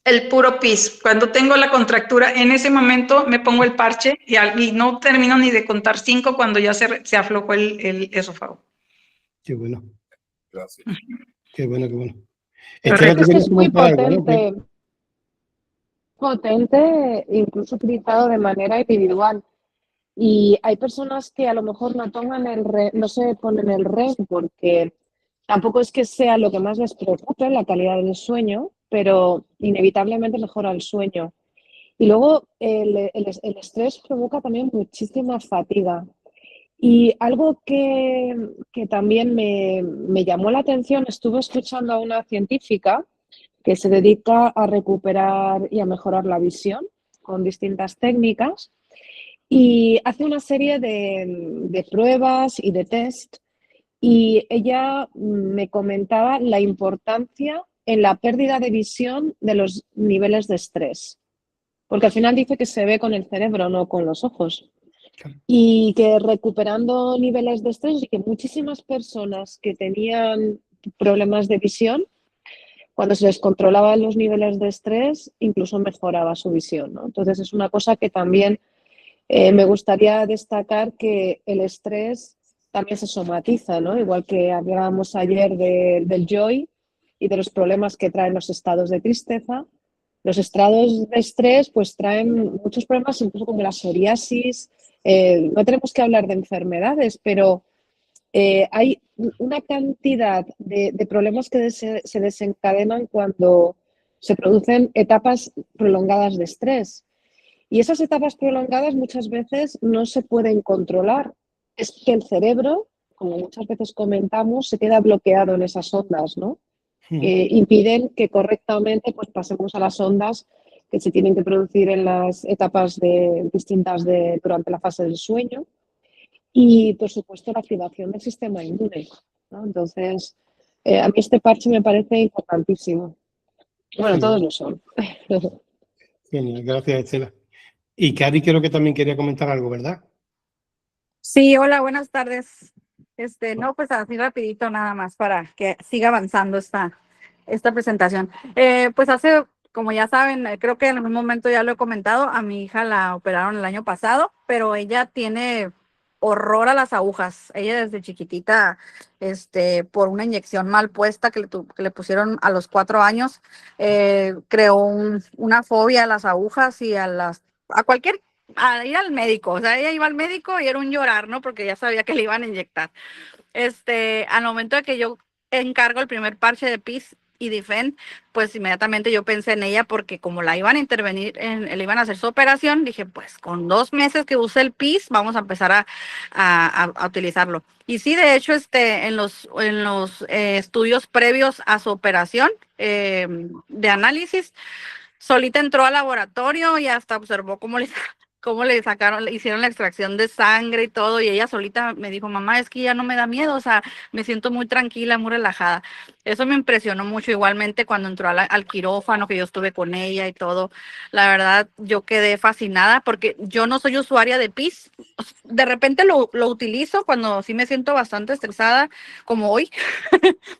El puro PIS. Cuando tengo la contractura, en ese momento me pongo el parche y no termino ni de contar 5 cuando ya se aflojó el esófago. Qué bueno. Gracias. Qué bueno, qué bueno. Es que es muy potente. Potente, incluso utilizado de manera individual. Y hay personas que a lo mejor no toman no se ponen el REM porque tampoco es que sea lo que más les preocupe, la calidad del sueño, pero inevitablemente mejora el sueño. Y luego el estrés provoca también muchísima fatiga. Y algo que también me llamó la atención, estuve escuchando a una científica que se dedica a recuperar y a mejorar la visión con distintas técnicas y hace una serie de pruebas y de test y ella me comentaba la importancia en la pérdida de visión de los niveles de estrés, porque al final dice que se ve con el cerebro, no con los ojos. y que recuperando niveles de estrés y que muchísimas personas que tenían problemas de visión, cuando se les controlaban los niveles de estrés, incluso mejoraba su visión, ¿no? Entonces es una cosa que también me gustaría destacar, que el estrés también se somatiza, ¿no? Igual que hablábamos ayer del joy y de los problemas que traen los estados de tristeza, los estados de estrés pues traen muchos problemas, incluso como la psoriasis. No tenemos que hablar de enfermedades, pero hay una cantidad de problemas que se desencadenan cuando se producen etapas prolongadas de estrés. Y esas etapas prolongadas muchas veces no se pueden controlar. Es que el cerebro, como muchas veces comentamos, se queda bloqueado en esas ondas, ¿no? Impiden que correctamente pues, pasemos a las ondas que se tienen que producir en las etapas distintas durante la fase del sueño. Y, por supuesto, la activación del sistema inmune, ¿no? Entonces, a mí este parche me parece importantísimo. Bueno, todos lo son. Genial, gracias, Estela. Y Cari creo que también quería comentar algo, ¿verdad? Sí, hola, buenas tardes. No, pues así rapidito nada más para que siga avanzando esta presentación. Pues como ya saben, creo que en algún momento ya lo he comentado, a mi hija la operaron el año pasado, pero ella tiene horror a las agujas. Ella desde chiquitita, por una inyección mal puesta que le pusieron a los 4 años, creó una fobia a las agujas y a ir al médico. O sea, ella iba al médico y era un llorar, ¿no? Porque ya sabía que le iban a inyectar. Al momento de que yo encargo el primer parche de PIS y Difen, pues inmediatamente yo pensé en ella, porque como la iban a intervenir, le iban a hacer su operación, dije, pues con 2 meses que use el PIS, vamos a empezar a utilizarlo. Y sí, de hecho, en los estudios previos a su operación de análisis, solita entró al laboratorio y hasta observó cómo le sacaron, le hicieron la extracción de sangre y todo, y ella solita me dijo, mamá, es que ya no me da miedo, o sea, me siento muy tranquila, muy relajada. Eso me impresionó mucho, igualmente cuando entró al quirófano, que yo estuve con ella y todo. La verdad, yo quedé fascinada, porque yo no soy usuaria de PIS. De repente lo utilizo cuando sí me siento bastante estresada, como hoy,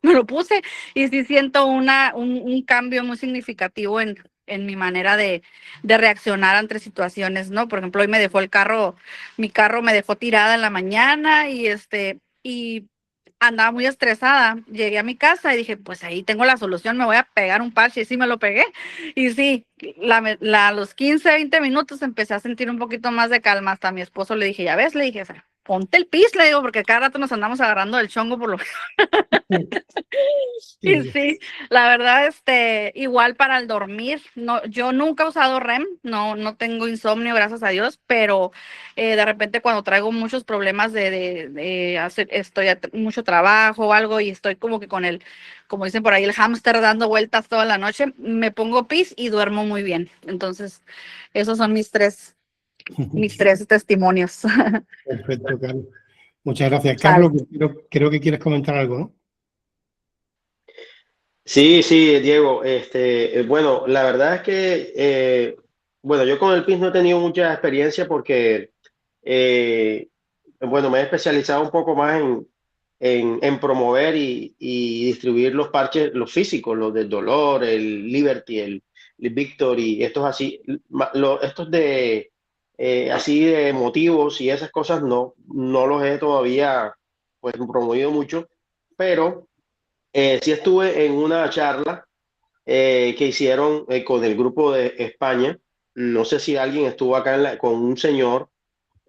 me lo puse, y sí siento un cambio muy significativo en mi manera de reaccionar ante situaciones, ¿no? Por ejemplo, hoy mi carro me dejó tirada en la mañana y andaba muy estresada. Llegué a mi casa y dije, pues ahí tengo la solución, me voy a pegar un parche, y sí me lo pegué. Y sí, a los 15, 20 minutos empecé a sentir un poquito más de calma. Hasta a mi esposo le dije, ya ves, le dije, o sea, ponte el PIS, le digo, porque cada rato nos andamos agarrando del chongo por lo Y sí, la verdad, igual para el dormir, no, yo nunca he usado REM, no tengo insomnio, gracias a Dios, pero de repente cuando traigo muchos problemas de hacer, mucho trabajo o algo, y estoy como que como dicen por ahí, el hámster dando vueltas toda la noche, me pongo PIS y duermo muy bien. Entonces, esos son mis tres testimonios. Perfecto, Carlos. Muchas gracias. Carlos, creo que quieres comentar algo, ¿no? Sí, sí, Diego. Bueno, la verdad es que, bueno, yo con el PIS no he tenido mucha experiencia porque, bueno, me he especializado un poco más en promover y distribuir los parches, los físicos, los del dolor, el Liberty, el Victor y estos así, estos de así de motivos y esas cosas no los he todavía pues promovido mucho, pero sí estuve en una charla que hicieron con el grupo de España. No sé si alguien estuvo acá con un señor,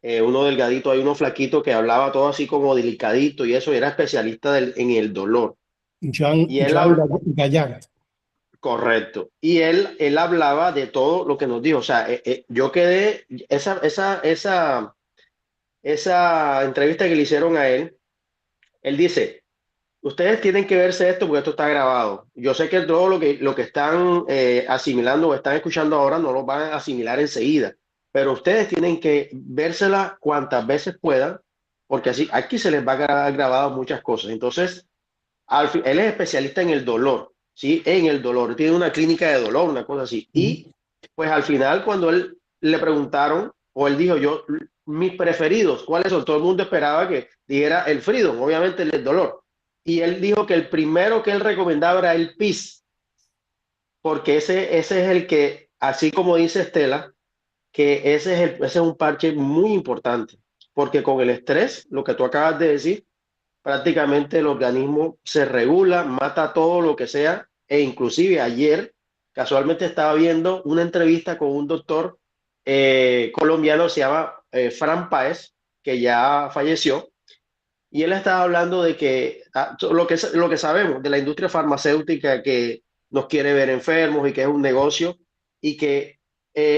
uno delgadito, hay uno flaquito que hablaba todo así como delicadito y eso, y era especialista en el dolor. Joan Y él Gallar. correcto. Y él hablaba de todo lo que nos dijo. O sea, yo quedé, esa entrevista que le hicieron a él dice, ustedes tienen que verse esto porque esto está grabado. Yo sé que todo lo que están asimilando o están escuchando ahora no lo van a asimilar enseguida, pero ustedes tienen que vérsela cuantas veces puedan, porque así aquí se les va a quedar grabado muchas cosas. Entonces, él es especialista en el dolor, ¿sí? En el dolor. Tiene una clínica de dolor, una cosa así. Y pues al final, cuando él le preguntaron, o él dijo, yo mis preferidos, ¿cuáles son? Todo el mundo esperaba que dijera el Freedom, obviamente el del dolor. Y él dijo que el primero que él recomendaba era el PIS, porque ese es el que, así como dice Estela, que ese es un parche muy importante, porque con el estrés, lo que tú acabas de decir, prácticamente el organismo se regula, mata todo lo que sea, e inclusive ayer casualmente estaba viendo una entrevista con un doctor colombiano, se llama Fran Páez, que ya falleció, y él estaba hablando de que lo que sabemos de la industria farmacéutica, que nos quiere ver enfermos y que es un negocio, y que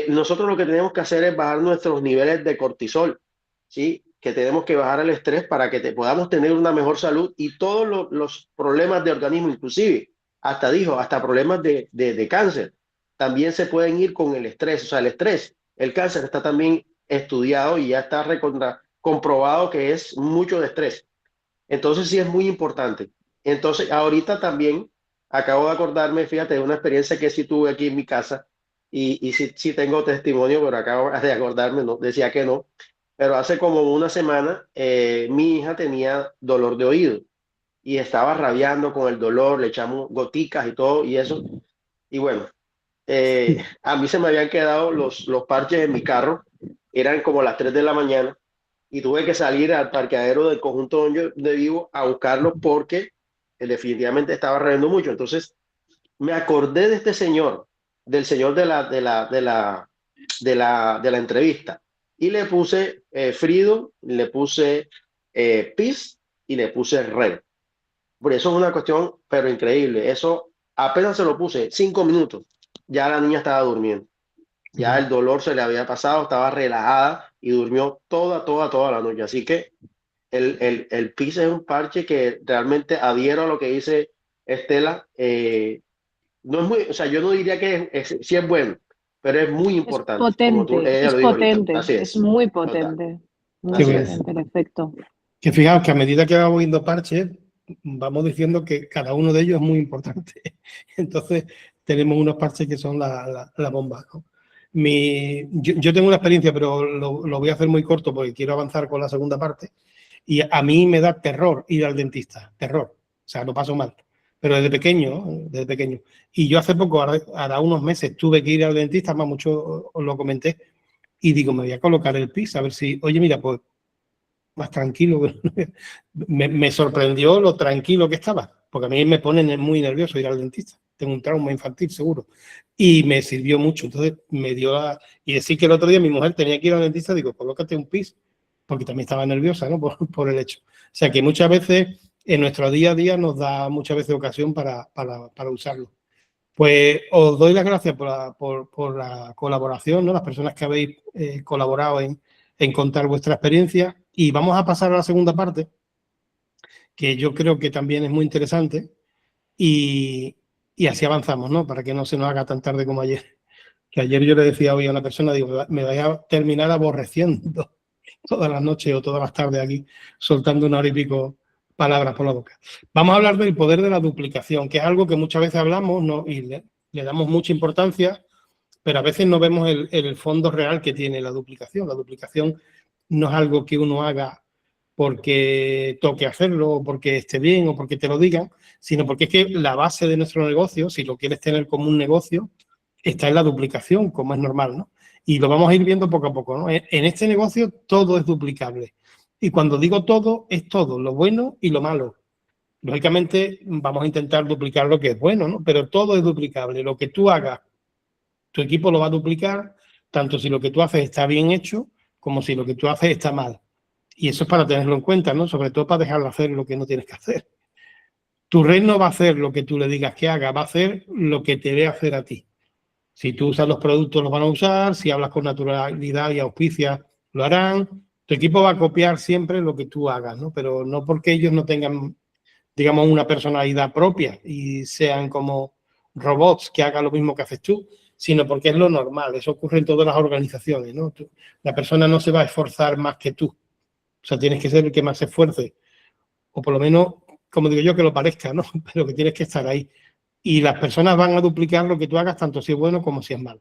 nosotros lo que tenemos que hacer es bajar nuestros niveles de cortisol, ¿sí? Que tenemos que bajar el estrés para que podamos tener una mejor salud y todos los problemas de organismo, inclusive, hasta dijo, hasta problemas de cáncer, también se pueden ir con el estrés. O sea, el estrés, el cáncer está también estudiado y ya está comprobado que es mucho de estrés. Entonces sí es muy importante. Entonces ahorita también acabo de acordarme, fíjate, de una experiencia que sí tuve aquí en mi casa y sí tengo testimonio, pero acabo de acordarme, no, decía que no, pero hace como una semana mi hija tenía dolor de oído y estaba rabiando con el dolor, le echamos goticas y todo y eso. Y bueno, a mí se me habían quedado los parches en mi carro, eran como las 3 de la mañana y tuve que salir al parqueadero del conjunto donde vivo a buscarlo porque definitivamente estaba rabiando mucho. Entonces me acordé de este señor, del señor de la entrevista y le puse Freedom, le puse Peace y le puse Red. Por eso es una cuestión, pero increíble. Eso apenas se lo puse 5 minutos, ya la niña estaba durmiendo. Ya el dolor se le había pasado, estaba relajada y durmió toda la noche. Así que el PIS es un parche que realmente adhiero a lo que dice Estela. No es muy, o sea, yo no diría que sí es bueno, pero es muy importante, como ella lo dijo ahorita. Así es muy total. potente, muy Así es. potente, en efecto. Que fijaos que a medida que vamos viendo parches, vamos diciendo que cada uno de ellos es muy importante. Entonces, tenemos unos parches que son la bomba, ¿no? Yo tengo una experiencia, pero lo voy a hacer muy corto porque quiero avanzar con la segunda parte. Y a mí me da terror ir al dentista, terror. O sea, lo paso mal. Pero desde pequeño. Y yo hace poco, hará unos meses, tuve que ir al dentista, más mucho os lo comenté, y digo, me voy a colocar el PIS, a ver si, oye, mira, pues más tranquilo. Me sorprendió lo tranquilo que estaba, porque a mí me pone muy nervioso ir al dentista. Tengo un trauma infantil, seguro. Y me sirvió mucho. Entonces me dio y decir que el otro día mi mujer tenía que ir al dentista, digo, colócate un PIS, porque también estaba nerviosa, ¿no? Por el hecho. O sea que muchas veces en nuestro día a día nos da muchas veces ocasión para usarlo. Pues os doy las gracias por la colaboración, ¿no? Las personas que habéis colaborado en contar vuestra experiencia. Y vamos a pasar a la segunda parte, que yo creo que también es muy interesante. Y así avanzamos, ¿no? Para que no se nos haga tan tarde como ayer. Que ayer yo le decía hoy a una persona, digo, me vais a terminar aborreciendo todas las noches o todas las tardes aquí, soltando una hora y pico palabras por la boca. Vamos a hablar del poder de la duplicación, que es algo que muchas veces hablamos, ¿no? Y le damos mucha importancia, pero a veces no vemos el fondo real que tiene la duplicación. La duplicación no es algo que uno haga porque toque hacerlo, o porque esté bien, o porque te lo digan, sino porque es que la base de nuestro negocio, si lo quieres tener como un negocio, está en la duplicación, como es normal, ¿no? Y lo vamos a ir viendo poco a poco, ¿no? En este negocio todo es duplicable. Y cuando digo todo, es todo, lo bueno y lo malo. Lógicamente vamos a intentar duplicar lo que es bueno, ¿no? Pero todo es duplicable. Lo que tú hagas, tu equipo lo va a duplicar, tanto si lo que tú haces está bien hecho, como si lo que tú haces está mal. Y eso es para tenerlo en cuenta, ¿no? Sobre todo para dejarlo hacer lo que no tienes que hacer. Tu red no va a hacer lo que tú le digas que haga, va a hacer lo que te dé hacer a ti. Si tú usas los productos, los van a usar. Si hablas con naturalidad y auspicias, lo harán. Tu equipo va a copiar siempre lo que tú hagas, ¿no? Pero no porque ellos no tengan, digamos, una personalidad propia y sean como robots que hagan lo mismo que haces tú, sino porque es lo normal. Eso ocurre en todas las organizaciones, ¿no? La persona no se va a esforzar más que tú. O sea, tienes que ser el que más se esfuerce. O por lo menos, como digo yo, que lo parezca, ¿no? Pero que tienes que estar ahí. Y las personas van a duplicar lo que tú hagas, tanto si es bueno como si es malo.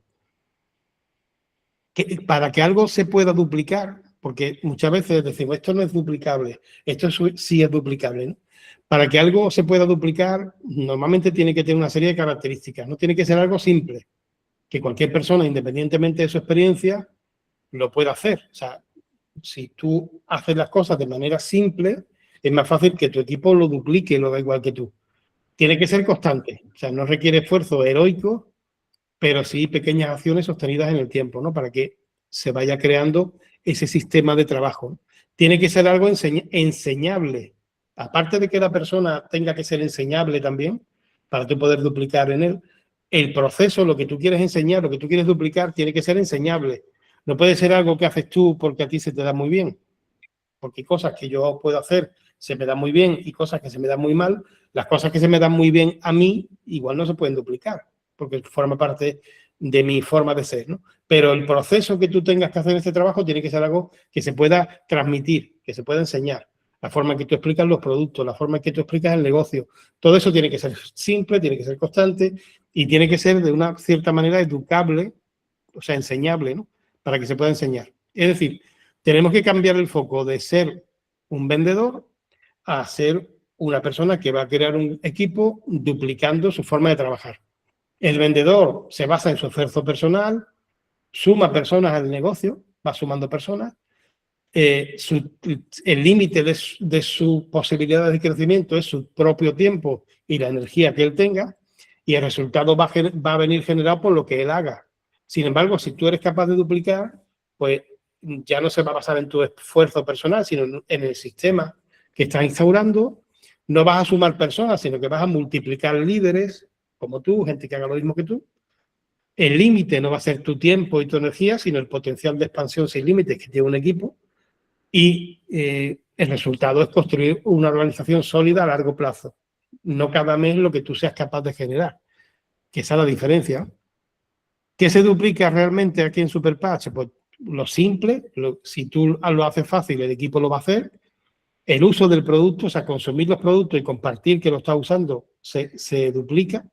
Para que algo se pueda duplicar, porque muchas veces decimos, esto no es duplicable, esto sí es duplicable, ¿no? Para que algo se pueda duplicar, normalmente tiene que tener una serie de características, no tiene que ser algo simple, que cualquier persona, independientemente de su experiencia, lo pueda hacer. O sea, si tú haces las cosas de manera simple, es más fácil que tu equipo lo duplique y lo haga igual que tú. Tiene que ser constante, o sea, no requiere esfuerzo heroico, pero sí pequeñas acciones sostenidas en el tiempo, ¿no? Para que se vaya creando ese sistema de trabajo. Tiene que ser algo enseñable. Aparte de que la persona tenga que ser enseñable también, para tú poder duplicar en él, el proceso, lo que tú quieres enseñar, lo que tú quieres duplicar, tiene que ser enseñable. No puede ser algo que haces tú porque a ti se te da muy bien. Porque hay cosas que yo puedo hacer se me dan muy bien y cosas que se me dan muy mal. Las cosas que se me dan muy bien a mí igual no se pueden duplicar, porque forma parte de mi forma de ser, ¿no? Pero el proceso que tú tengas que hacer en este trabajo tiene que ser algo que se pueda transmitir, que se pueda enseñar. La forma en que tú explicas los productos, la forma en que tú explicas el negocio. Todo eso tiene que ser simple, tiene que ser constante y tiene que ser de una cierta manera educable, o sea, enseñable, ¿no? Para que se pueda enseñar. Es decir, tenemos que cambiar el foco de ser un vendedor a ser una persona que va a crear un equipo duplicando su forma de trabajar. El vendedor se basa en su esfuerzo personal, suma personas al negocio, va sumando personas. El límite de sus posibilidades de crecimiento es su propio tiempo y la energía que él tenga, y el resultado va a venir generado por lo que él haga. Sin embargo, si tú eres capaz de duplicar, pues ya no se va a basar en tu esfuerzo personal, sino en el sistema que estás instaurando. No vas a sumar personas, sino que vas a multiplicar líderes como tú, gente que haga lo mismo que tú. El límite no va a ser tu tiempo y tu energía, sino el potencial de expansión sin límites que tiene un equipo. Y el resultado es construir una organización sólida a largo plazo. No cada mes lo que tú seas capaz de generar, que esa es la diferencia. ¿Qué se duplica realmente aquí en Superpatch? Pues lo simple, si tú lo haces fácil, el equipo lo va a hacer. El uso del producto, o sea, consumir los productos y compartir que lo estás usando, se duplica.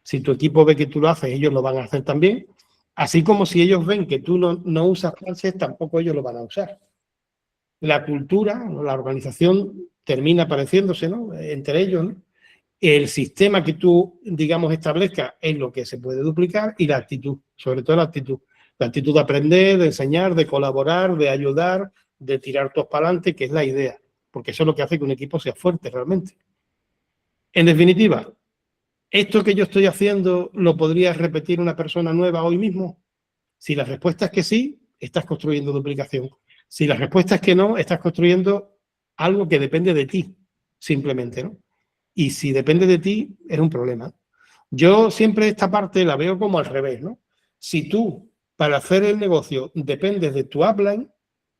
Si tu equipo ve que tú lo haces, ellos lo van a hacer también. Así como si ellos ven que tú no usas parches, tampoco ellos lo van a usar. La cultura, la organización termina pareciéndose, ¿no? Entre ellos, ¿no? El sistema que tú, digamos, establezcas es lo que se puede duplicar y la actitud, sobre todo la actitud. La actitud de aprender, de enseñar, de colaborar, de ayudar, de tirar todos para adelante, que es la idea, porque eso es lo que hace que un equipo sea fuerte realmente. En definitiva, ¿esto que yo estoy haciendo lo podría repetir una persona nueva hoy mismo? Si la respuesta es que sí, estás construyendo duplicación. Si la respuesta es que no, estás construyendo algo que depende de ti, simplemente, ¿no? Y si depende de ti, es un problema. Yo siempre esta parte la veo como al revés, ¿no? Si tú, para hacer el negocio, dependes de tu upline,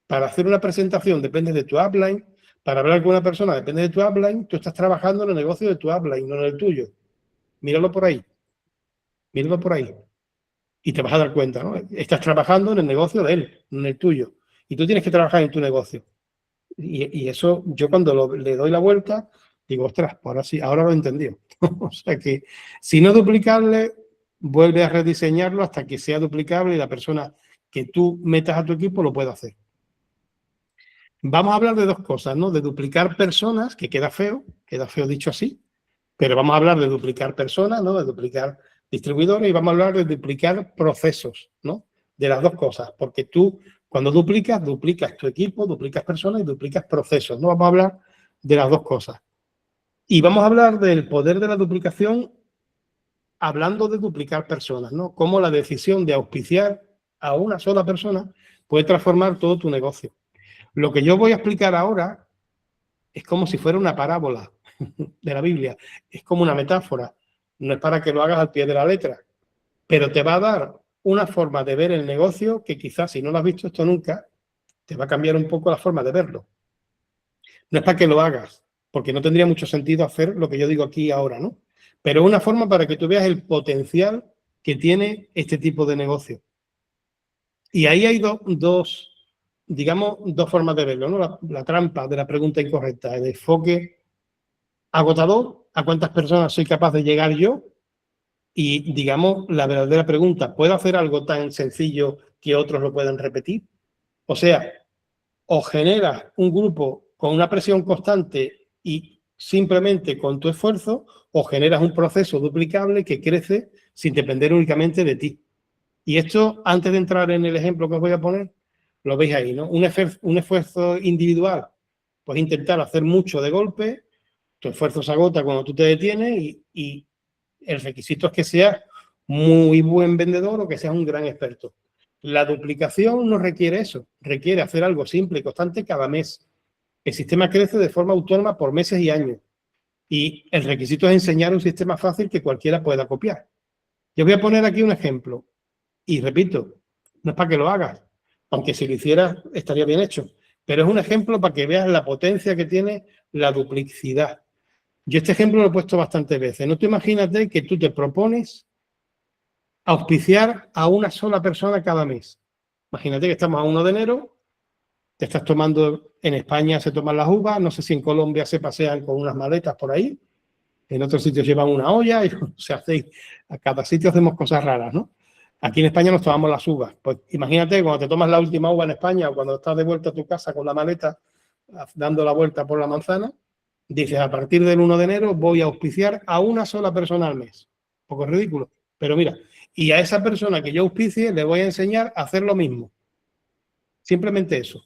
para hacer una presentación dependes de tu upline, para hablar con una persona depende de tu upline, tú estás trabajando en el negocio de tu upline, no en el tuyo. Míralo por ahí. Míralo por ahí. Y te vas a dar cuenta, ¿no? Estás trabajando en el negocio de él, no en el tuyo. Y tú tienes que trabajar en tu negocio. Y eso, yo cuando le doy la vuelta, digo, ostras, pues ahora sí, ahora lo he entendido. O sea que, si no duplicarle, vuelve a rediseñarlo hasta que sea duplicable y la persona que tú metas a tu equipo lo pueda hacer. Vamos a hablar de dos cosas, ¿no? De duplicar personas, que queda feo dicho así, pero vamos a hablar de duplicar personas, ¿no? De duplicar distribuidores y vamos a hablar de duplicar procesos, ¿no? De las dos cosas, porque tú cuando duplicas tu equipo, duplicas personas y duplicas procesos, ¿no? Vamos a hablar de las dos cosas. Y vamos a hablar del poder de la duplicación hablando de duplicar personas, ¿no? Cómo la decisión de auspiciar a una sola persona puede transformar todo tu negocio. Lo que yo voy a explicar ahora es como si fuera una parábola de la Biblia, es como una metáfora, no es para que lo hagas al pie de la letra, pero te va a dar una forma de ver el negocio que quizás si no lo has visto esto nunca, te va a cambiar un poco la forma de verlo. No es para que lo hagas, porque no tendría mucho sentido hacer lo que yo digo aquí ahora, ¿no? Pero es una forma para que tú veas el potencial que tiene este tipo de negocio. Y ahí hay dos formas de verlo, ¿no? La trampa de la pregunta incorrecta, el enfoque agotador, a cuántas personas soy capaz de llegar yo, y digamos la verdadera pregunta, ¿puedo hacer algo tan sencillo que otros lo puedan repetir? O sea, o generas un grupo con una presión constante y simplemente con tu esfuerzo, o generas un proceso duplicable que crece sin depender únicamente de ti. Y esto, antes de entrar en el ejemplo que os voy a poner, lo veis ahí, ¿no? Un esfuerzo individual, pues intentar hacer mucho de golpe, tu esfuerzo se agota cuando tú te detienes y el requisito es que seas muy buen vendedor o que seas un gran experto. La duplicación no requiere eso, requiere hacer algo simple y constante cada mes. El sistema crece de forma autónoma por meses y años. Y el requisito es enseñar un sistema fácil que cualquiera pueda copiar. Yo voy a poner aquí un ejemplo. Y repito, no es para que lo hagas, aunque si lo hicieras estaría bien hecho. Pero es un ejemplo para que veas la potencia que tiene la duplicidad. Yo este ejemplo lo he puesto bastantes veces. No te imagínate que tú te propones auspiciar a una sola persona cada mes. Imagínate que estamos a 1 de enero, te estás tomando, en España se toman las uvas, no sé si en Colombia se pasean con unas maletas por ahí, en otros sitios llevan una olla y se hace, a cada sitio hacemos cosas raras, ¿no? Aquí en España nos tomamos las uvas. Pues imagínate cuando te tomas la última uva en España o cuando estás de vuelta a tu casa con la maleta dando la vuelta por la manzana, dices, a partir del 1 de enero voy a auspiciar a una sola persona al mes. Un poco ridículo. Pero mira, y a esa persona que yo auspicie le voy a enseñar a hacer lo mismo. Simplemente eso.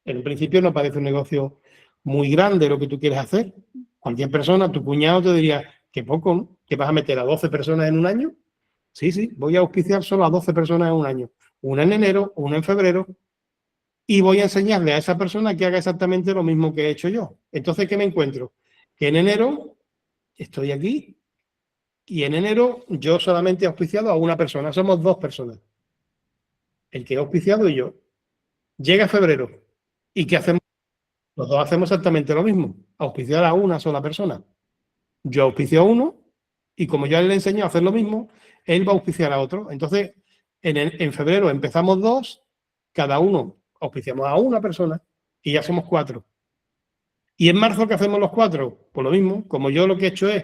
En principio no parece un negocio muy grande lo que tú quieres hacer. Cualquier persona, tu cuñado te diría, que poco, ¿no? ¿Que vas a meter a 12 personas en un año? Sí, voy a auspiciar solo a 12 personas en un año. Una en enero, una en febrero. Y voy a enseñarle a esa persona que haga exactamente lo mismo que he hecho yo. Entonces, ¿qué me encuentro? Que en enero estoy aquí y en enero yo solamente he auspiciado a una persona. Somos 2 personas. El que he auspiciado y yo. Llega febrero. ¿Y qué hacemos? Los dos hacemos exactamente lo mismo. Auspiciar a una sola persona. Yo auspicio a uno y como yo le enseño a hacer lo mismo, él va a auspiciar a otro. Entonces, en febrero empezamos 2, cada uno auspiciamos a una persona y ya somos 4. ¿Y en marzo qué hacemos los 4? Pues lo mismo, como yo lo que he hecho es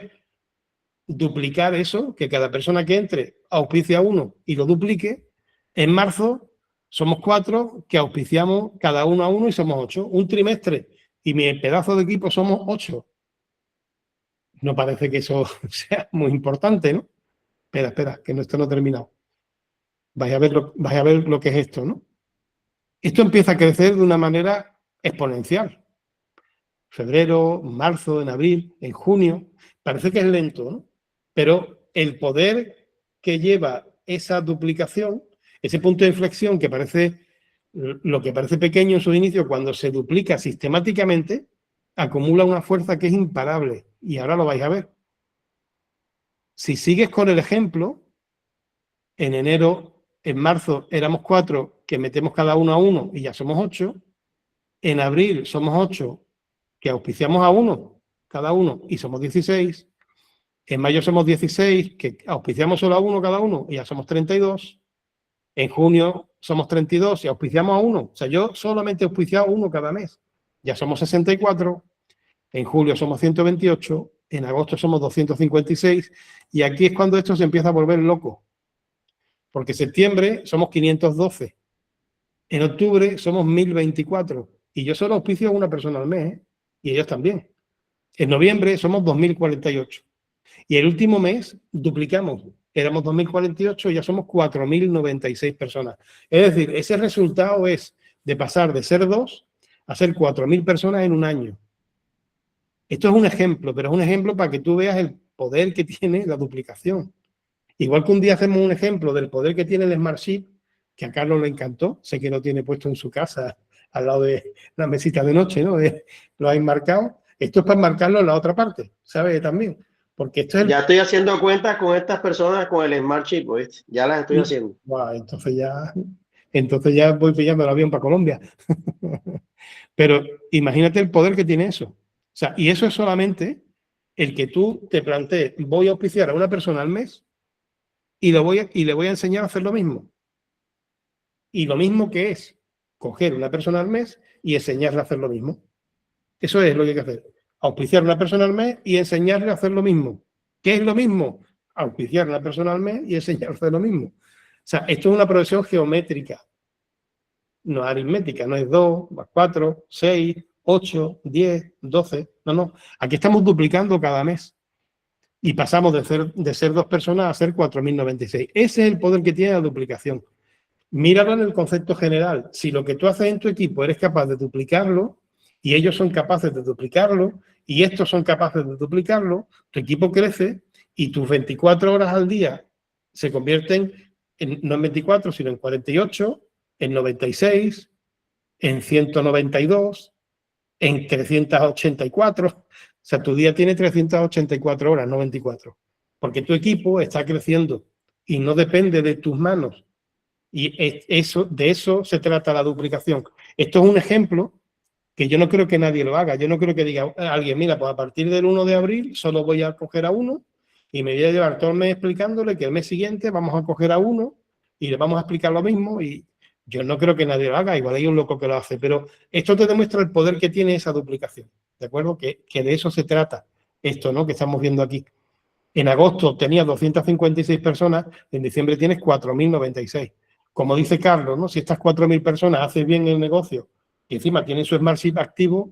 duplicar eso, que cada persona que entre auspicie a uno y lo duplique, en marzo somos 4 que auspiciamos cada uno a uno y somos 8. Un trimestre y mi pedazo de equipo somos 8. No parece que eso sea muy importante, ¿no? Espera, que esto no ha terminado. Vais a ver lo que es esto, ¿no? Esto empieza a crecer de una manera exponencial. Febrero, marzo, en abril, en junio. Parece que es lento, ¿no? Pero el poder que lleva esa duplicación, ese punto de inflexión que parece, lo que parece pequeño en su inicio, cuando se duplica sistemáticamente, acumula una fuerza que es imparable. Y ahora lo vais a ver. Si sigues con el ejemplo, en enero, en marzo éramos 4 que metemos cada uno a uno y ya somos 8. En abril somos 8 que auspiciamos a uno, cada uno, y somos 16. En mayo somos 16 que auspiciamos solo a uno cada uno y ya somos 32. En junio somos 32 y auspiciamos a uno. O sea, yo solamente he auspiciado a uno cada mes. Ya somos 64. En julio somos 128. En agosto somos 256. Y aquí es cuando esto se empieza a volver loco. Porque en septiembre somos 512. En octubre somos 1024. Y yo solo auspicio a una persona al mes, ¿eh? Y ellos también. En noviembre somos 2048. Y el último mes duplicamos. Éramos 2048 y ya somos 4096 personas. Es decir, ese resultado es de pasar de ser 2 a ser 4000 personas en un año. Esto es un ejemplo, pero es un ejemplo para que tú veas el poder que tiene la duplicación. Igual que un día hacemos un ejemplo del poder que tiene el Smartsheet, que a Carlos le encantó, sé que lo tiene puesto en su casa al lado de la mesita de noche, ¿no? Lo ha enmarcado. Esto es para enmarcarlo en la otra parte, ¿sabes? También. Porque esto es Ya estoy haciendo cuentas con estas personas con el Smartsheet, pues. Ya las estoy haciendo. Wow, entonces ya voy pillando el avión para Colombia. Pero imagínate el poder que tiene eso. O sea, y eso es solamente el que tú te plantees, voy a auspiciar a una persona al mes y le voy a enseñar a hacer lo mismo. Y lo mismo que es coger una persona al mes y enseñarle a hacer lo mismo. Eso es lo que hay que hacer. Auspiciar a una persona al mes y enseñarle a hacer lo mismo. ¿Qué es lo mismo? Auspiciar a una persona al mes y enseñarle a hacer lo mismo. O sea, esto es una progresión geométrica. no es aritmética, no es 2 más 4, 6, 8, 10, 12, no. Aquí estamos duplicando cada mes y pasamos de ser 2 personas a ser 4.096. Ese es el poder que tiene la duplicación. Míralo en el concepto general. Si lo que tú haces en tu equipo eres capaz de duplicarlo y ellos son capaces de duplicarlo y estos son capaces de duplicarlo, tu equipo crece y tus 24 horas al día se convierten no en 24, sino en 48, en 96, en 192, en 384. O sea, tu día tiene 384 horas, no 24. Porque tu equipo está creciendo y no depende de tus manos. Y de eso se trata la duplicación. Esto es un ejemplo que yo no creo que nadie lo haga. Yo no creo que diga alguien, mira, pues a partir del 1 de abril solo voy a coger a uno y me voy a llevar todo el mes explicándole que el mes siguiente vamos a coger a uno y le vamos a explicar lo mismo. Y yo no creo que nadie lo haga. Igual hay un loco que lo hace. Pero esto te demuestra el poder que tiene esa duplicación. ¿De acuerdo? Que de eso se trata esto, ¿no? Que estamos viendo aquí. En agosto tenías 256 personas, en diciembre tienes 4.096. Como dice Carlos, ¿no? Si estas 4.000 personas hacen bien el negocio y encima tienen su Smartship activo,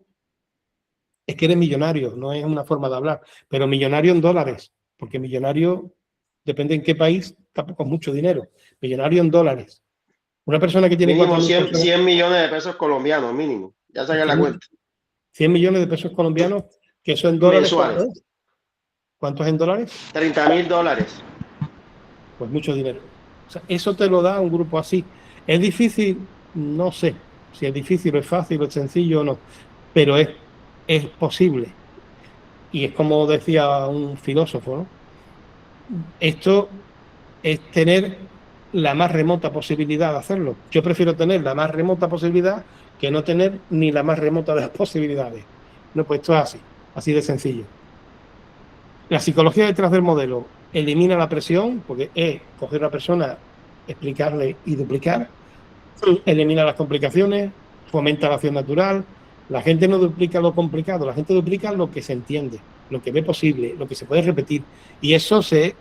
es que eres millonario, no es una forma de hablar, pero millonario en dólares, porque millonario, depende en qué país, tampoco es mucho dinero. Millonario en dólares. Una persona que tiene mínimo 100 millones de pesos colombianos, mínimo. Ya saqué la cuenta. 100 millones de pesos colombianos, que eso en dólares. Mensuales. ¿Cuánto es en dólares? $30.000. Pues mucho dinero. O sea, eso te lo da un grupo así. ¿Es difícil? No sé si es difícil, o es fácil, o es sencillo o no, pero es posible. Y es como decía un filósofo, ¿no? Esto es tener la más remota posibilidad de hacerlo. Yo prefiero tener la más remota posibilidad que no tener ni la más remota de las posibilidades. No, pues esto es así de sencillo. La psicología detrás del modelo elimina la presión, porque es coger a una persona, explicarle y duplicar, elimina las complicaciones, fomenta la acción natural. La gente no duplica lo complicado, la gente duplica lo que se entiende, lo que ve posible, lo que se puede repetir. Y eso se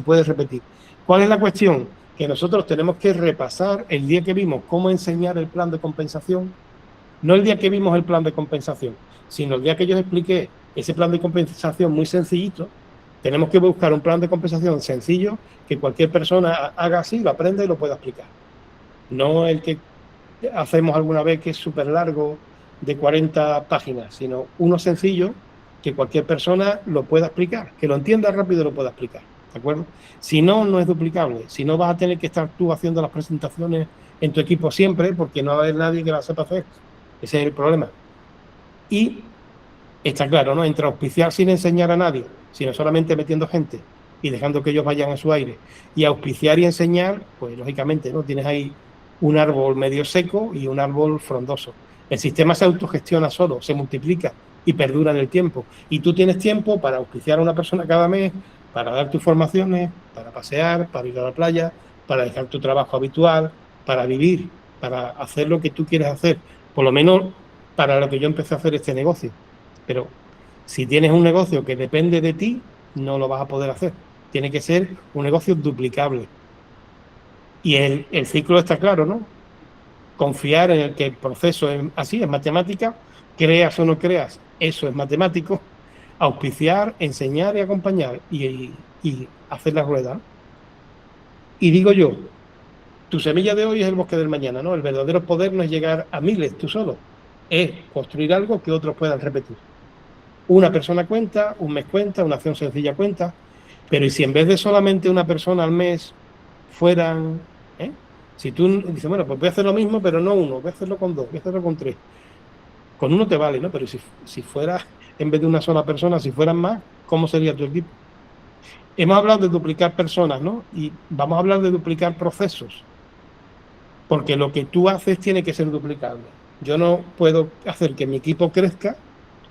puede repetir. ¿Cuál es la cuestión? Que nosotros tenemos que repasar el día que vimos cómo enseñar el plan de compensación, no el día que vimos el plan de compensación, sino el día que yo expliqué ese plan de compensación muy sencillito. Tenemos que buscar un plan de compensación sencillo que cualquier persona haga así, lo aprenda y lo pueda explicar. No el que hacemos alguna vez que es súper largo, de 40 páginas, sino uno sencillo que cualquier persona lo pueda explicar, que lo entienda rápido y lo pueda explicar. ¿De acuerdo? Si no, no es duplicable. Si no, vas a tener que estar tú haciendo las presentaciones en tu equipo siempre, porque no va a haber nadie que las sepa hacer. Ese es el problema. Y está claro, ¿no? Entre auspiciar sin enseñar a nadie, sino solamente metiendo gente y dejando que ellos vayan a su aire, y auspiciar y enseñar, pues lógicamente, ¿no? Tienes ahí un árbol medio seco y un árbol frondoso. El sistema se autogestiona solo, se multiplica y perdura en el tiempo. Y tú tienes tiempo para auspiciar a una persona cada mes, para dar tus formaciones, para pasear, para ir a la playa, para dejar tu trabajo habitual, para vivir, para hacer lo que tú quieres hacer. Por lo menos para lo que yo empecé a hacer este negocio. Pero si tienes un negocio que depende de ti, no lo vas a poder hacer. Tiene que ser un negocio duplicable. Y el ciclo está claro, ¿no? Confiar en el que el proceso es así, es matemática, creas o no creas, eso es matemático. Auspiciar, enseñar y acompañar y hacer la rueda. Y digo yo, tu semilla de hoy es el bosque del mañana, ¿no? El verdadero poder no es llegar a miles tú solo, es construir algo que otros puedan repetir. Una persona cuenta, un mes cuenta, una acción sencilla cuenta, pero ¿y si en vez de solamente una persona al mes fueran, si tú dices, bueno, pues voy a hacer lo mismo, pero no uno, voy a hacerlo con 2, voy a hacerlo con 3. Con uno te vale, ¿no? Pero si fuera, en vez de una sola persona, si fueran más, ¿cómo sería tu equipo? Hemos hablado de duplicar personas, ¿no? Y vamos a hablar de duplicar procesos. Porque lo que tú haces tiene que ser duplicable. Yo no puedo hacer que mi equipo crezca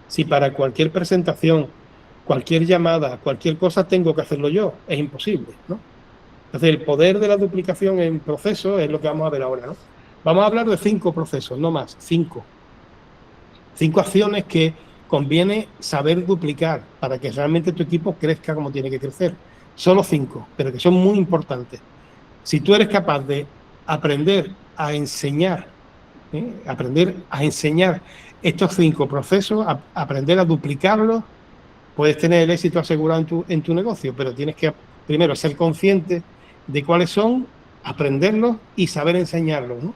si para cualquier presentación, cualquier llamada, cualquier cosa tengo que hacerlo yo. Es imposible, ¿no? Entonces, el poder de la duplicación en procesos es lo que vamos a ver ahora, ¿no? Vamos a hablar de 5 procesos, no más, 5. 5 acciones que conviene saber duplicar para que realmente tu equipo crezca como tiene que crecer. Solo 5, pero que son muy importantes. Si tú eres capaz de aprender a enseñar, aprender a enseñar estos 5 procesos, aprender a duplicarlos, puedes tener el éxito asegurado en tu negocio, pero tienes que primero ser consciente de cuáles son, aprenderlos y saber enseñarlos, ¿no?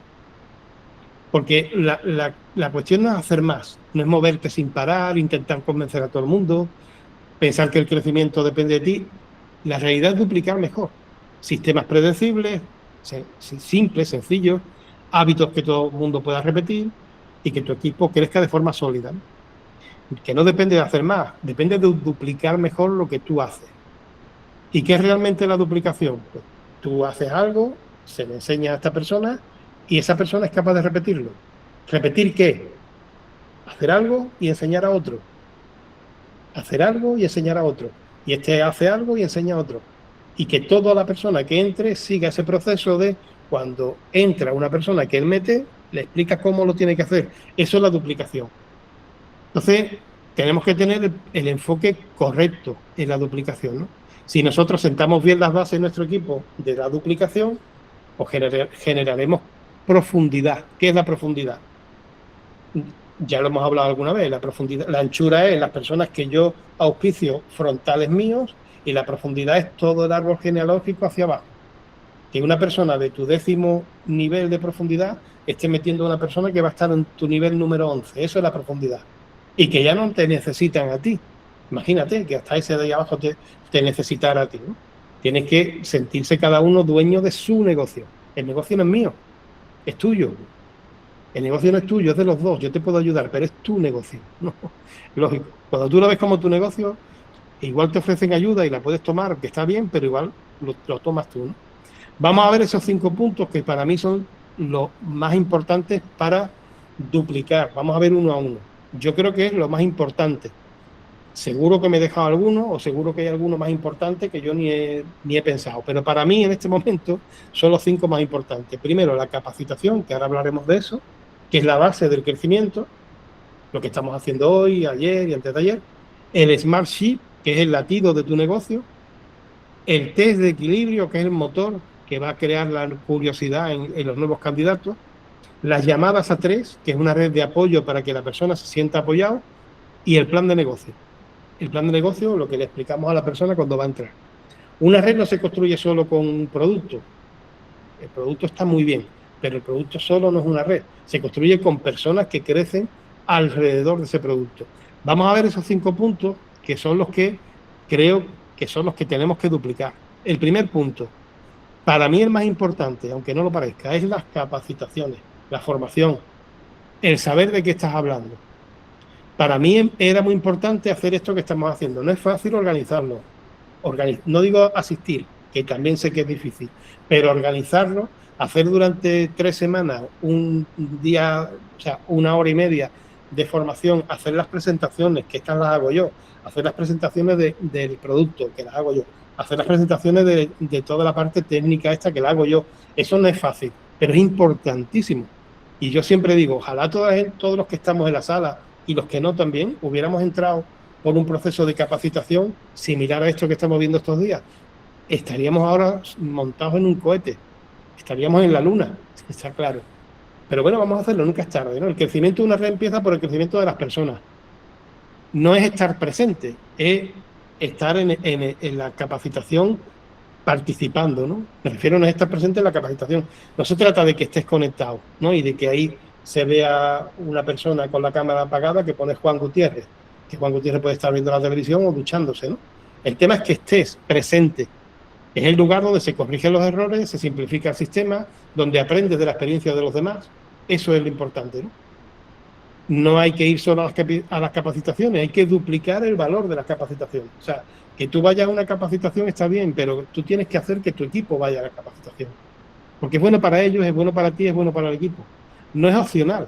Porque la cuestión no es hacer más, no es moverte sin parar, intentar convencer a todo el mundo, pensar que el crecimiento depende de ti. La realidad es duplicar mejor. Sistemas predecibles, simples, sencillos, hábitos que todo el mundo pueda repetir y que tu equipo crezca de forma sólida, ¿no? Que no depende de hacer más, depende de duplicar mejor lo que tú haces. ¿Y qué es realmente la duplicación? Pues tú haces algo, se le enseña a esta persona y esa persona es capaz de repetirlo. ¿Repetir qué? Hacer algo y enseñar a otro. Hacer algo y enseñar a otro. Y este hace algo y enseña a otro. Y que toda la persona que entre siga ese proceso de cuando entra una persona que él mete, le explica cómo lo tiene que hacer. Eso es la duplicación. Entonces, tenemos que tener el enfoque correcto en la duplicación, ¿no? Si nosotros sentamos bien las bases en nuestro equipo de la duplicación, pues generaremos profundidad. ¿Qué es la profundidad? Ya lo hemos hablado alguna vez. La profundidad, la anchura es las personas que yo auspicio frontales míos y la profundidad es todo el árbol genealógico hacia abajo. Que una persona de tu 10º nivel de profundidad esté metiendo a una persona que va a estar en tu nivel número 11. Eso es la profundidad. Y que ya no te necesitan a ti. Imagínate que hasta ese de ahí abajo te necesitara a ti, ¿no? Tienes que sentirse cada uno dueño de su negocio. El negocio no es mío, es tuyo. El negocio no es tuyo, es de los dos. Yo te puedo ayudar, pero es tu negocio, ¿no? Lógico. Cuando tú lo ves como tu negocio, igual te ofrecen ayuda y la puedes tomar, que está bien, pero igual lo tomas tú, ¿no? Vamos a ver esos 5 puntos que para mí son los más importantes para duplicar. Vamos a ver uno a uno. Yo creo que es lo más importante. Seguro que me he dejado alguno o seguro que hay alguno más importante que yo ni he pensado. Pero para mí en este momento son los 5 más importantes. Primero, la capacitación, que ahora hablaremos de eso, que es la base del crecimiento, lo que estamos haciendo hoy, ayer y antes de ayer. El Smart Ship, que es el latido de tu negocio. El test de equilibrio, que es el motor que va a crear la curiosidad en los nuevos candidatos. Las llamadas a 3, que es una red de apoyo para que la persona se sienta apoyado. Y el plan de negocio. El plan de negocio, lo que le explicamos a la persona cuando va a entrar. Una red no se construye solo con un producto. El producto está muy bien, pero el producto solo no es una red. Se construye con personas que crecen alrededor de ese producto. Vamos a ver esos 5 puntos que son los que creo que son los que tenemos que duplicar. El primer punto, para mí el más importante, aunque no lo parezca, es las capacitaciones, la formación, el saber de qué estás hablando. Para mí era muy importante hacer esto que estamos haciendo. No es fácil organizarlo. No digo asistir, que también sé que es difícil, pero organizarlo, hacer durante 3 semanas un día, o sea, 1 hora y media de formación, hacer las presentaciones, que estas las hago yo, hacer las presentaciones del producto, que las hago yo, hacer las presentaciones de toda la parte técnica esta, que la hago yo. Eso no es fácil, pero es importantísimo. Y yo siempre digo, ojalá todos los que estamos en la sala y los que no también hubiéramos entrado por un proceso de capacitación similar a esto que estamos viendo estos días. Estaríamos ahora montados en un cohete, estaríamos en la luna, está claro. Pero bueno, vamos a hacerlo, nunca es tarde, ¿no? El crecimiento de una red empieza por el crecimiento de las personas. No es estar presente, es estar en la capacitación participando, ¿no? Me refiero a no estar presente en la capacitación. No se trata de que estés conectado, ¿no? Y de que ahí se vea una persona con la cámara apagada que pone Juan Gutiérrez, que Juan Gutiérrez puede estar viendo la televisión o duchándose, ¿no? El tema es que estés presente. Es el lugar donde se corrigen los errores, se simplifica el sistema, donde aprendes de la experiencia de los demás. Eso es lo importante, ¿no? No hay que ir solo a las capacitaciones, hay que duplicar el valor de las capacitaciones. O sea, que tú vayas a una capacitación está bien, pero tú tienes que hacer que tu equipo vaya a la capacitación. Porque es bueno para ellos, es bueno para ti, es bueno para el equipo. No es opcional.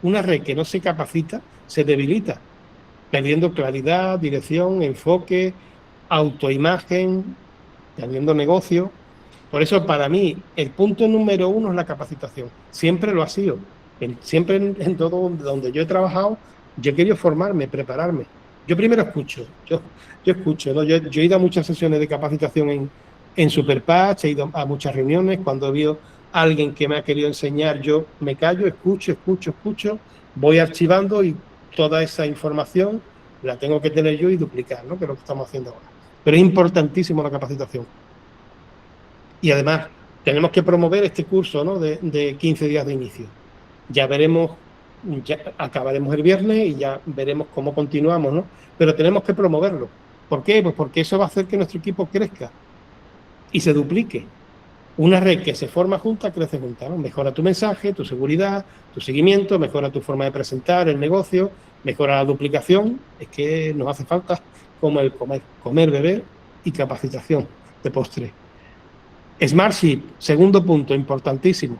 Una red que no se capacita se debilita, perdiendo claridad, dirección, enfoque, autoimagen, perdiendo negocio. Por eso, para mí, el punto número 1 es la capacitación. Siempre lo ha sido. Siempre en todo donde yo he trabajado, yo he querido formarme, prepararme. Yo primero escucho. Yo escucho, ¿no? Yo he ido a muchas sesiones de capacitación en Superpatch, he ido a muchas reuniones cuando he alguien que me ha querido enseñar, yo me callo, escucho, voy archivando y toda esa información la tengo que tener yo y duplicar, ¿no? Que es lo que estamos haciendo ahora. Pero es importantísimo la capacitación. Y además, tenemos que promover este curso, ¿no? de 15 días de inicio. Ya veremos, ya acabaremos el viernes y ya veremos cómo continuamos, ¿no? Pero tenemos que promoverlo. ¿Por qué? Pues porque eso va a hacer que nuestro equipo crezca y se duplique. Una red que se forma junta, crece junta, ¿no? Mejora tu mensaje, tu seguridad, tu seguimiento, mejora tu forma de presentar el negocio, mejora la duplicación. Es que nos hace falta como el comer, beber y capacitación de postre. Smartship, segundo punto, importantísimo.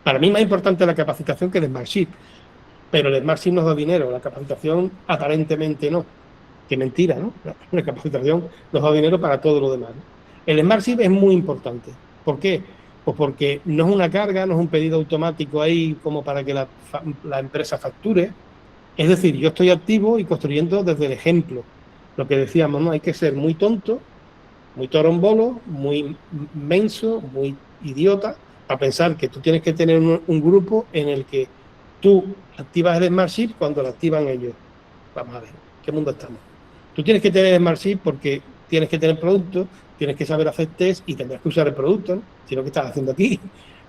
Para mí más importante la capacitación que el Smartship, pero el Smartship nos da dinero, la capacitación aparentemente no. Qué mentira, ¿no? La capacitación nos da dinero para todo lo demás, ¿no? El Smartship es muy importante. ¿Por qué? Pues porque no es una carga, no es un pedido automático ahí como para que la empresa facture. Es decir, yo estoy activo y construyendo desde el ejemplo. Lo que decíamos, ¿no? Hay que ser muy tonto, muy torombolo, muy menso, muy idiota, a pensar que tú tienes que tener un grupo en el que tú activas el Smartship cuando lo activan ellos. Vamos a ver, ¿qué mundo estamos? Tú tienes que tener Smartship porque tienes que tener producto, tienes que saber hacer test y tendrás que usar el producto, ¿no? Si no, ¿qué estás haciendo aquí?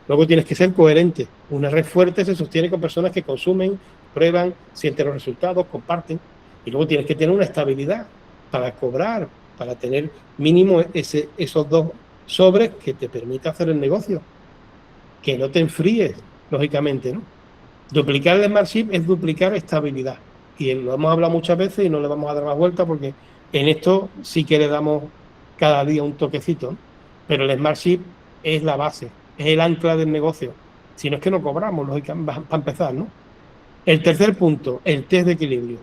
Luego tienes que ser coherente. Una red fuerte se sostiene con personas que consumen, prueban, sienten los resultados, comparten. Y luego tienes que tener una estabilidad para cobrar, para tener mínimo esos 2 sobres que te permita hacer el negocio. Que no te enfríes, lógicamente, ¿no? Duplicar el Smartship es duplicar estabilidad. Y lo hemos hablado muchas veces y no le vamos a dar más vuelta porque en esto sí que le damos cada día un toquecito, ¿no? Pero el Smartship es la base, es el ancla del negocio. Si no es que no cobramos, lógicamente, para empezar, ¿no? El tercer punto, el test de equilibrio.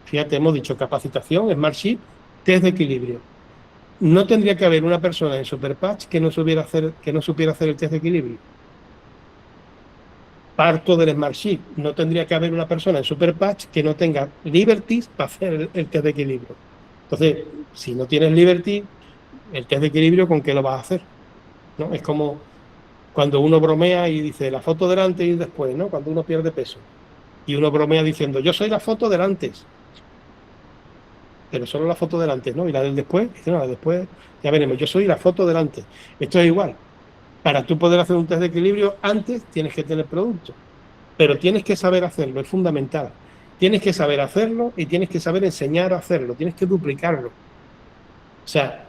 Fíjate, hemos dicho capacitación, Smartship, test de equilibrio. No tendría que haber una persona en Superpatch que no supiera hacer el test de equilibrio. Parto del Smartship. No tendría que haber una persona en Superpatch que no tenga Liberties para hacer el test de equilibrio. Entonces, si no tienes Liberty, el test de equilibrio, ¿con qué lo vas a hacer? ¿No? Es como cuando uno bromea y dice la foto del antes y después, ¿no? Cuando uno pierde peso. Y uno bromea diciendo, yo soy la foto del antes. Pero solo la foto del antes, ¿no? Y la del después, dice, no, la después, ya veremos, yo soy la foto del antes. Esto es igual. Para tú poder hacer un test de equilibrio, antes tienes que tener producto. Pero tienes que saber hacerlo, es fundamental. Tienes que saber hacerlo y tienes que saber enseñar a hacerlo, tienes que duplicarlo. O sea,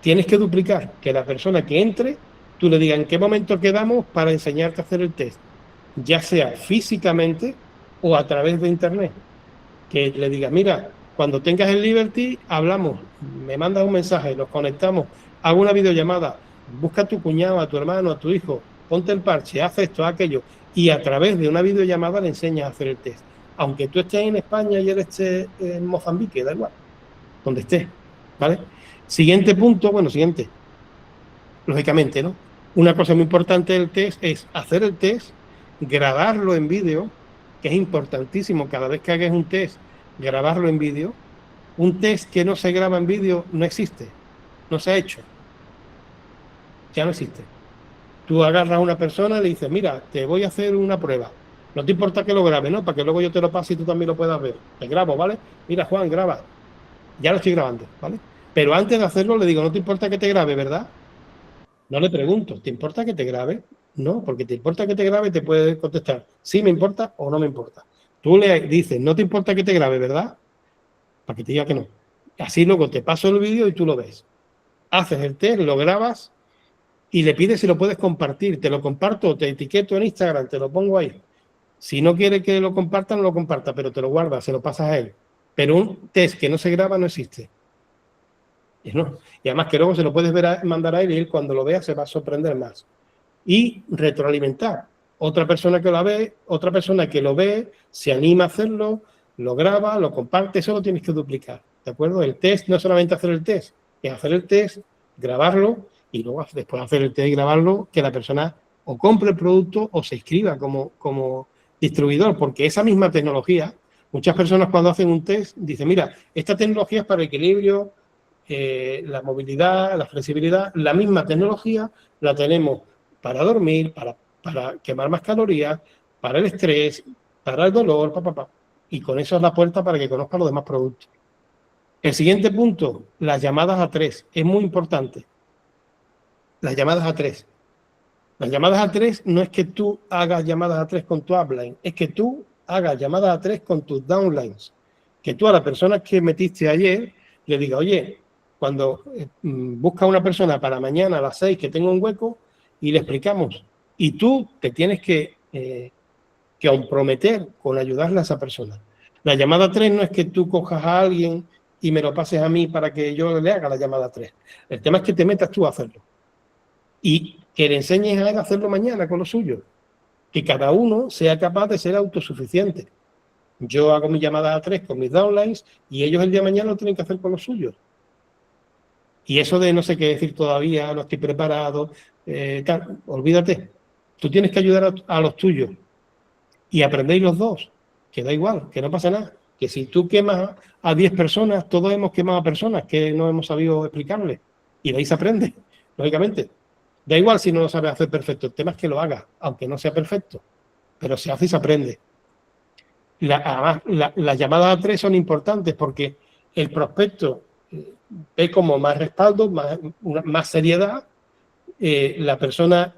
tienes que duplicar, que la persona que entre, tú le digas en qué momento quedamos para enseñarte a hacer el test, ya sea físicamente o a través de internet. Que le digas, mira, cuando tengas el Liberty, hablamos, me mandas un mensaje, nos conectamos, hago una videollamada, busca a tu cuñado, a tu hermano, a tu hijo, ponte el parche, haz esto, aquello, y a través de una videollamada le enseñas a hacer el test. Aunque tú estés en España y él esté en Mozambique, da igual, donde estés, ¿vale? Siguiente punto, siguiente, lógicamente, ¿no? Una cosa muy importante del test es hacer el test, grabarlo en vídeo, que es importantísimo cada vez que hagas un test, grabarlo en vídeo. Un test que no se graba en vídeo no existe, no se ha hecho, ya no existe. Tú agarras a una persona y le dices, mira, te voy a hacer una prueba. No te importa que lo grabe, ¿no? Para que luego yo te lo pase y tú también lo puedas ver. Te grabo, ¿vale? Mira, Juan, graba. Ya lo estoy grabando, ¿vale? Pero antes de hacerlo le digo, no te importa que te grabe, ¿verdad? No le pregunto, ¿te importa que te grabe? No, porque te importa que te grabe, te puede contestar, sí me importa o no me importa. Tú le dices, no te importa que te grabe, ¿verdad? Para que te diga que no. Así luego te paso el vídeo y tú lo ves. Haces el test, lo grabas y le pides si lo puedes compartir. Te lo comparto, te etiqueto en Instagram, te lo pongo ahí. Si no quiere que lo comparta, no lo comparta, pero te lo guardas, se lo pasas a él. Pero un test que no se graba no existe. ¿No? Y además que luego se lo puedes mandar a él y él cuando lo vea se va a sorprender más. Y retroalimentar. Otra persona que lo ve, otra persona que lo ve, se anima a hacerlo, lo graba, lo comparte, eso lo tienes que duplicar. ¿De acuerdo? El test no es solamente hacer el test, es hacer el test, grabarlo y luego después de hacer el test y grabarlo, que la persona o compre el producto o se inscriba como distribuidor, porque esa misma tecnología, muchas personas cuando hacen un test dicen, mira, esta tecnología es para el equilibrio, la movilidad, la flexibilidad, la misma tecnología la tenemos para dormir, para quemar más calorías, para el estrés, para el dolor, y con eso es la puerta para que conozcas los demás productos. El siguiente punto, las llamadas a 3, es muy importante. Las llamadas a 3. Las llamadas a 3 no es que tú hagas llamadas a 3 con tu upline, es que tú hagas llamadas a 3 con tus downlines. Que tú a la persona que metiste ayer le digas, oye, cuando busca una persona para mañana a las 6 que tenga un hueco y le explicamos. Y tú te tienes que comprometer con ayudarle a esa persona. La llamada 3 no es que tú cojas a alguien y me lo pases a mí para que yo le haga la llamada 3. El tema es que te metas tú a hacerlo. Y que le enseñes a él a hacerlo mañana con lo suyo. Que cada uno sea capaz de ser autosuficiente. Yo hago mi llamada a 3 con mis downlines y ellos el día de mañana lo tienen que hacer con los suyos. Y eso de no sé qué decir todavía, no estoy preparado, olvídate. Tú tienes que ayudar a los tuyos y aprendéis los dos, que da igual, que no pasa nada. Que si tú quemas a 10 personas, todos hemos quemado a personas que no hemos sabido explicarles. Y de ahí se aprende, lógicamente. Da igual si no lo sabes hacer perfecto, el tema es que lo hagas, aunque no sea perfecto. Pero se hace y se aprende. Además, las llamadas a 3 son importantes porque el prospecto ve como más respaldo, más seriedad. La persona,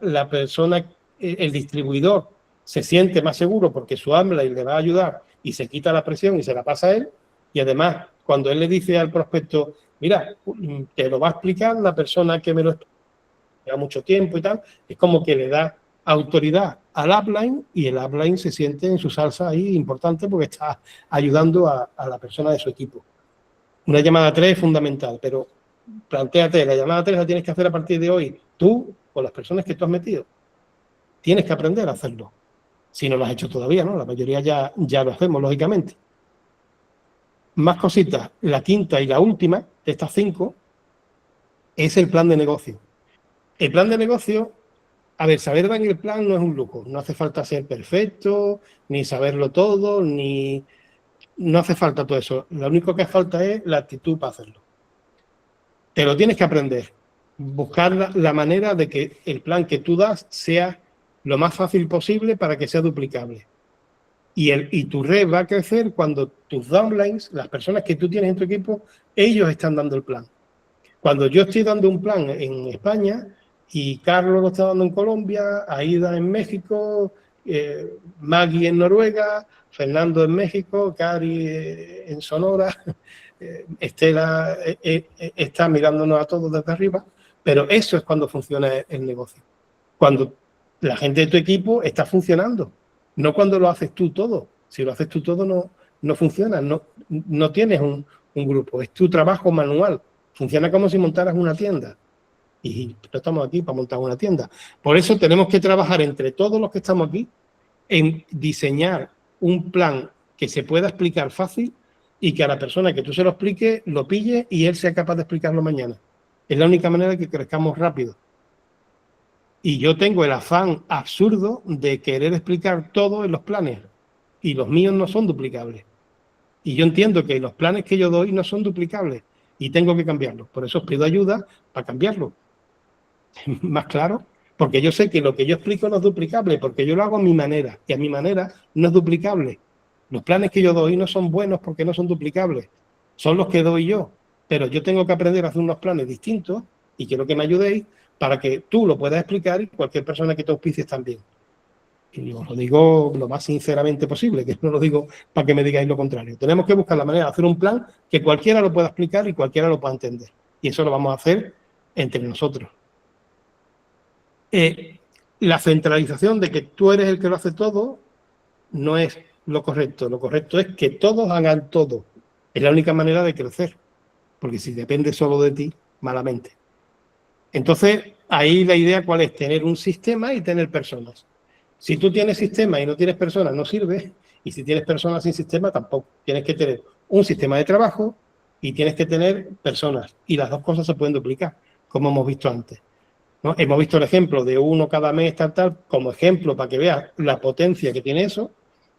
el distribuidor se siente más seguro porque su upline le va a ayudar y se quita la presión y se la pasa a él. Y además, cuando él le dice al prospecto, mira, te lo va a explicar la persona que me lo explica, lleva mucho tiempo y tal, es como que le da autoridad al upline y el upline se siente en su salsa ahí importante porque está ayudando a la persona de su equipo. Una llamada 3 es fundamental, pero plantéate, la llamada 3 la tienes que hacer a partir de hoy, tú o las personas que tú has metido. Tienes que aprender a hacerlo. Si no lo has hecho todavía, ¿no? La mayoría ya lo hacemos, lógicamente. Más cositas. La quinta y la última de estas 5 es el plan de negocio. El plan de negocio, a ver, saber dar el plan no es un lujo. No hace falta ser perfecto, ni saberlo todo, no hace falta todo eso. Lo único que hace falta es la actitud para hacerlo. Te lo tienes que aprender. Buscar la manera de que el plan que tú das sea lo más fácil posible para que sea duplicable. Y tu red va a crecer cuando tus downlines, las personas que tú tienes en tu equipo, ellos están dando el plan. Cuando yo estoy dando un plan en España y Carlos lo está dando en Colombia, Aida en México, Maggie en Noruega, Fernando en México, Cari en Sonora, Estela está mirándonos a todos desde arriba, pero eso es cuando funciona el negocio. Cuando la gente de tu equipo está funcionando, no cuando lo haces tú todo. Si lo haces tú todo no funciona, no tienes un grupo, es tu trabajo manual. Funciona como si montaras una tienda. Y no estamos aquí para montar una tienda. Por eso tenemos que trabajar entre todos los que estamos aquí en diseñar un plan que se pueda explicar fácil y que a la persona que tú se lo expliques lo pille y él sea capaz de explicarlo mañana. Es la única manera de que crezcamos rápido. Y yo tengo el afán absurdo de querer explicar todo en los planes y los míos no son duplicables. Y yo entiendo que los planes que yo doy no son duplicables y tengo que cambiarlos. Por eso os pido ayuda para cambiarlo. Más claro, porque yo sé que lo que yo explico no es duplicable, porque yo lo hago a mi manera y a mi manera no es duplicable. Los planes que yo doy no son buenos porque no son duplicables, son los que doy yo, pero yo tengo que aprender a hacer unos planes distintos y quiero que me ayudéis para que tú lo puedas explicar y cualquier persona que te auspicies también. Y os lo digo lo más sinceramente posible, que no lo digo para que me digáis lo contrario. Tenemos que buscar la manera de hacer un plan que cualquiera lo pueda explicar y cualquiera lo pueda entender. Y eso lo vamos a hacer entre nosotros. La centralización de que tú eres el que lo hace todo no es lo correcto. Lo correcto es que todos hagan todo. Es la única manera de crecer. Porque si depende solo de ti, malamente. Entonces, ahí la idea ¿cuál es? Tener un sistema y tener personas. Si tú tienes sistema y no tienes personas, no sirve. Y si tienes personas sin sistema, tampoco. Tienes que tener un sistema de trabajo y tienes que tener personas. Y las dos cosas se pueden duplicar, como hemos visto antes, ¿no? Hemos visto el ejemplo de uno cada mes, tal, como ejemplo para que veas la potencia que tiene eso.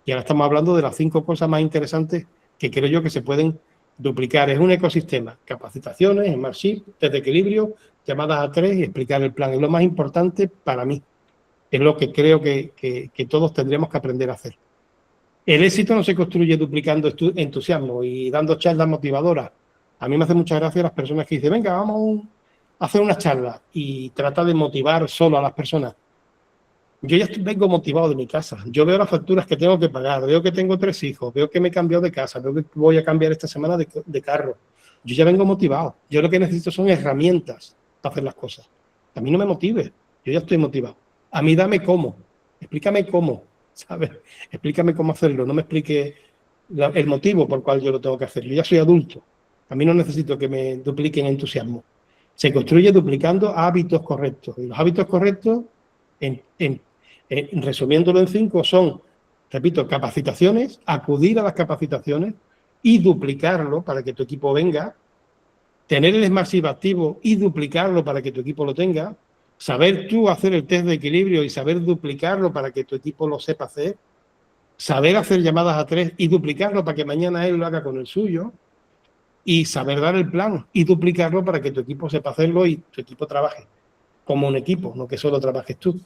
Y ahora estamos hablando de las 5 cosas más interesantes que creo yo que se pueden duplicar. Es un ecosistema, capacitaciones, Smartsheet, test de equilibrio, llamadas a 3 y explicar el plan. Es lo más importante para mí. Es lo que creo que todos tendríamos que aprender a hacer. El éxito no se construye duplicando entusiasmo y dando charlas motivadoras. A mí me hace mucha gracia las personas que dicen, venga, vamos a hacer una charla y trata de motivar solo a las personas. Yo ya vengo motivado de mi casa. Yo veo las facturas que tengo que pagar, veo que tengo 3 hijos, veo que me he cambiado de casa, veo que voy a cambiar esta semana de carro. Yo ya vengo motivado. Yo lo que necesito son herramientas para hacer las cosas. A mí no me motive. Yo ya estoy motivado. A mí dame cómo. Explícame cómo, ¿sabes? Explícame cómo hacerlo. No me explique el motivo por el cual yo lo tengo que hacer. Yo ya soy adulto. A mí no necesito que me dupliquen entusiasmo. Se construye duplicando hábitos correctos. Y los hábitos correctos, resumiéndolo en 5, son, repito, capacitaciones, acudir a las capacitaciones y duplicarlo para que tu equipo venga, tener el Smartsheet activo y duplicarlo para que tu equipo lo tenga, saber tú hacer el test de equilibrio y saber duplicarlo para que tu equipo lo sepa hacer, saber hacer llamadas a 3 y duplicarlo para que mañana él lo haga con el suyo, y saber dar el plan y duplicarlo para que tu equipo sepa hacerlo y tu equipo trabaje como un equipo, no que solo trabajes tú.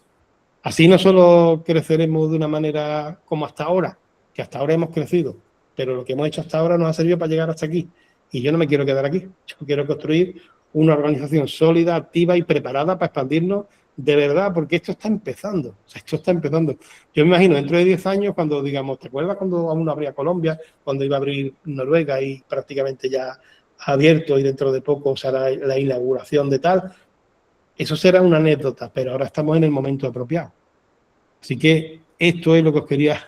Así no solo creceremos de una manera como hasta ahora, que hasta ahora hemos crecido, pero lo que hemos hecho hasta ahora nos ha servido para llegar hasta aquí. Y yo no me quiero quedar aquí. Yo quiero construir una organización sólida, activa y preparada para expandirnos de verdad, porque esto está empezando. O sea, esto está empezando. Yo me imagino, dentro de 10 años, cuando digamos, ¿te acuerdas cuando aún no abría Colombia? Cuando iba a abrir Noruega y prácticamente ya ha abierto y dentro de poco será la inauguración de tal. Eso será una anécdota, pero ahora estamos en el momento apropiado. Así que esto es lo que os quería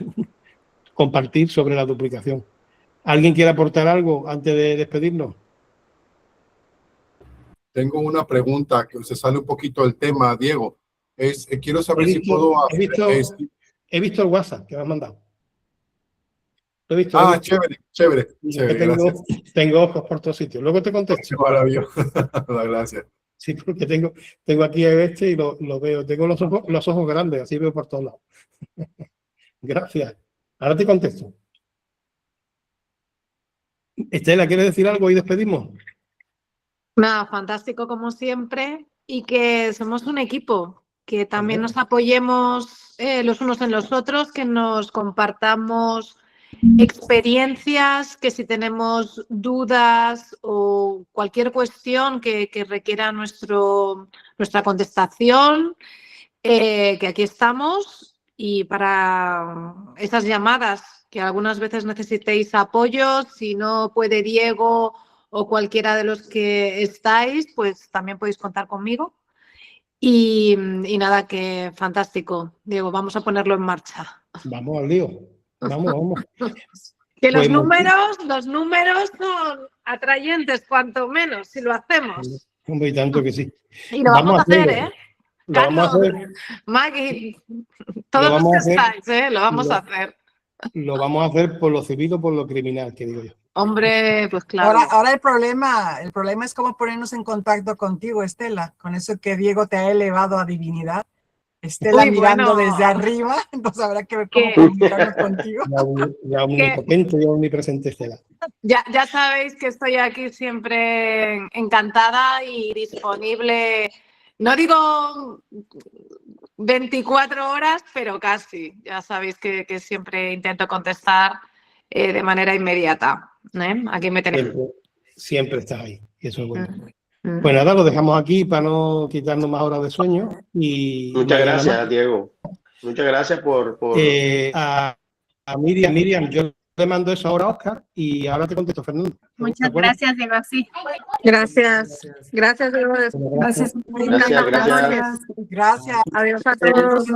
compartir sobre la duplicación. ¿Alguien quiere aportar algo antes de despedirnos? Tengo una pregunta que se sale un poquito del tema, Diego. Quiero saber si puedo hacer he visto el WhatsApp que me has mandado. Lo he visto. Chévere. Tengo ojos por todos sitios. Luego te contesto. Maravilloso. Gracias. Sí, porque tengo aquí este y lo veo. Tengo los ojos grandes, así veo por todos lados. Gracias. Ahora te contesto. Estela, ¿quieres decir algo y despedimos? Nada, fantástico como siempre y que somos un equipo, que también nos apoyemos los unos en los otros, que nos compartamos experiencias, que si tenemos dudas o cualquier cuestión que requiera nuestra contestación, que aquí estamos y para esas llamadas que algunas veces necesitéis apoyo, si no puede Diego o cualquiera de los que estáis, pues también podéis contar conmigo. Y nada, que fantástico. Diego, vamos a ponerlo en marcha. Vamos al lío. Vamos. Que los números son atrayentes, cuanto menos, si lo hacemos. Y tanto que sí. Y lo vamos a hacer, ¿eh? Lo vamos a hacer. Maggie, todos los que estáis, ¿eh? Lo vamos a hacer. Lo vamos a hacer por lo civil o por lo criminal, que digo yo. Hombre, pues claro. Ahora el problema es cómo ponernos en contacto contigo, Estela, con eso que Diego te ha elevado a divinidad. Estela mirando desde arriba, entonces habrá que ver cómo comunicarnos contigo. La omnipotente y omnipresente Estela. Ya sabéis que estoy aquí siempre encantada y disponible, no digo 24 horas, pero casi. Ya sabéis que siempre intento contestar de manera inmediata. Aquí me tenéis. Siempre estás ahí, y eso es bueno. Pues nada, lo dejamos aquí para no quitarnos más horas de sueño. Muchas gracias, Diego. Muchas gracias por... A Miriam, yo le mando eso ahora a Oscar y ahora te contesto, Fernando. Muchas gracias, Diego. Sí. Gracias, Diego. Gracias. Gracias. Gracias. Adiós a todos.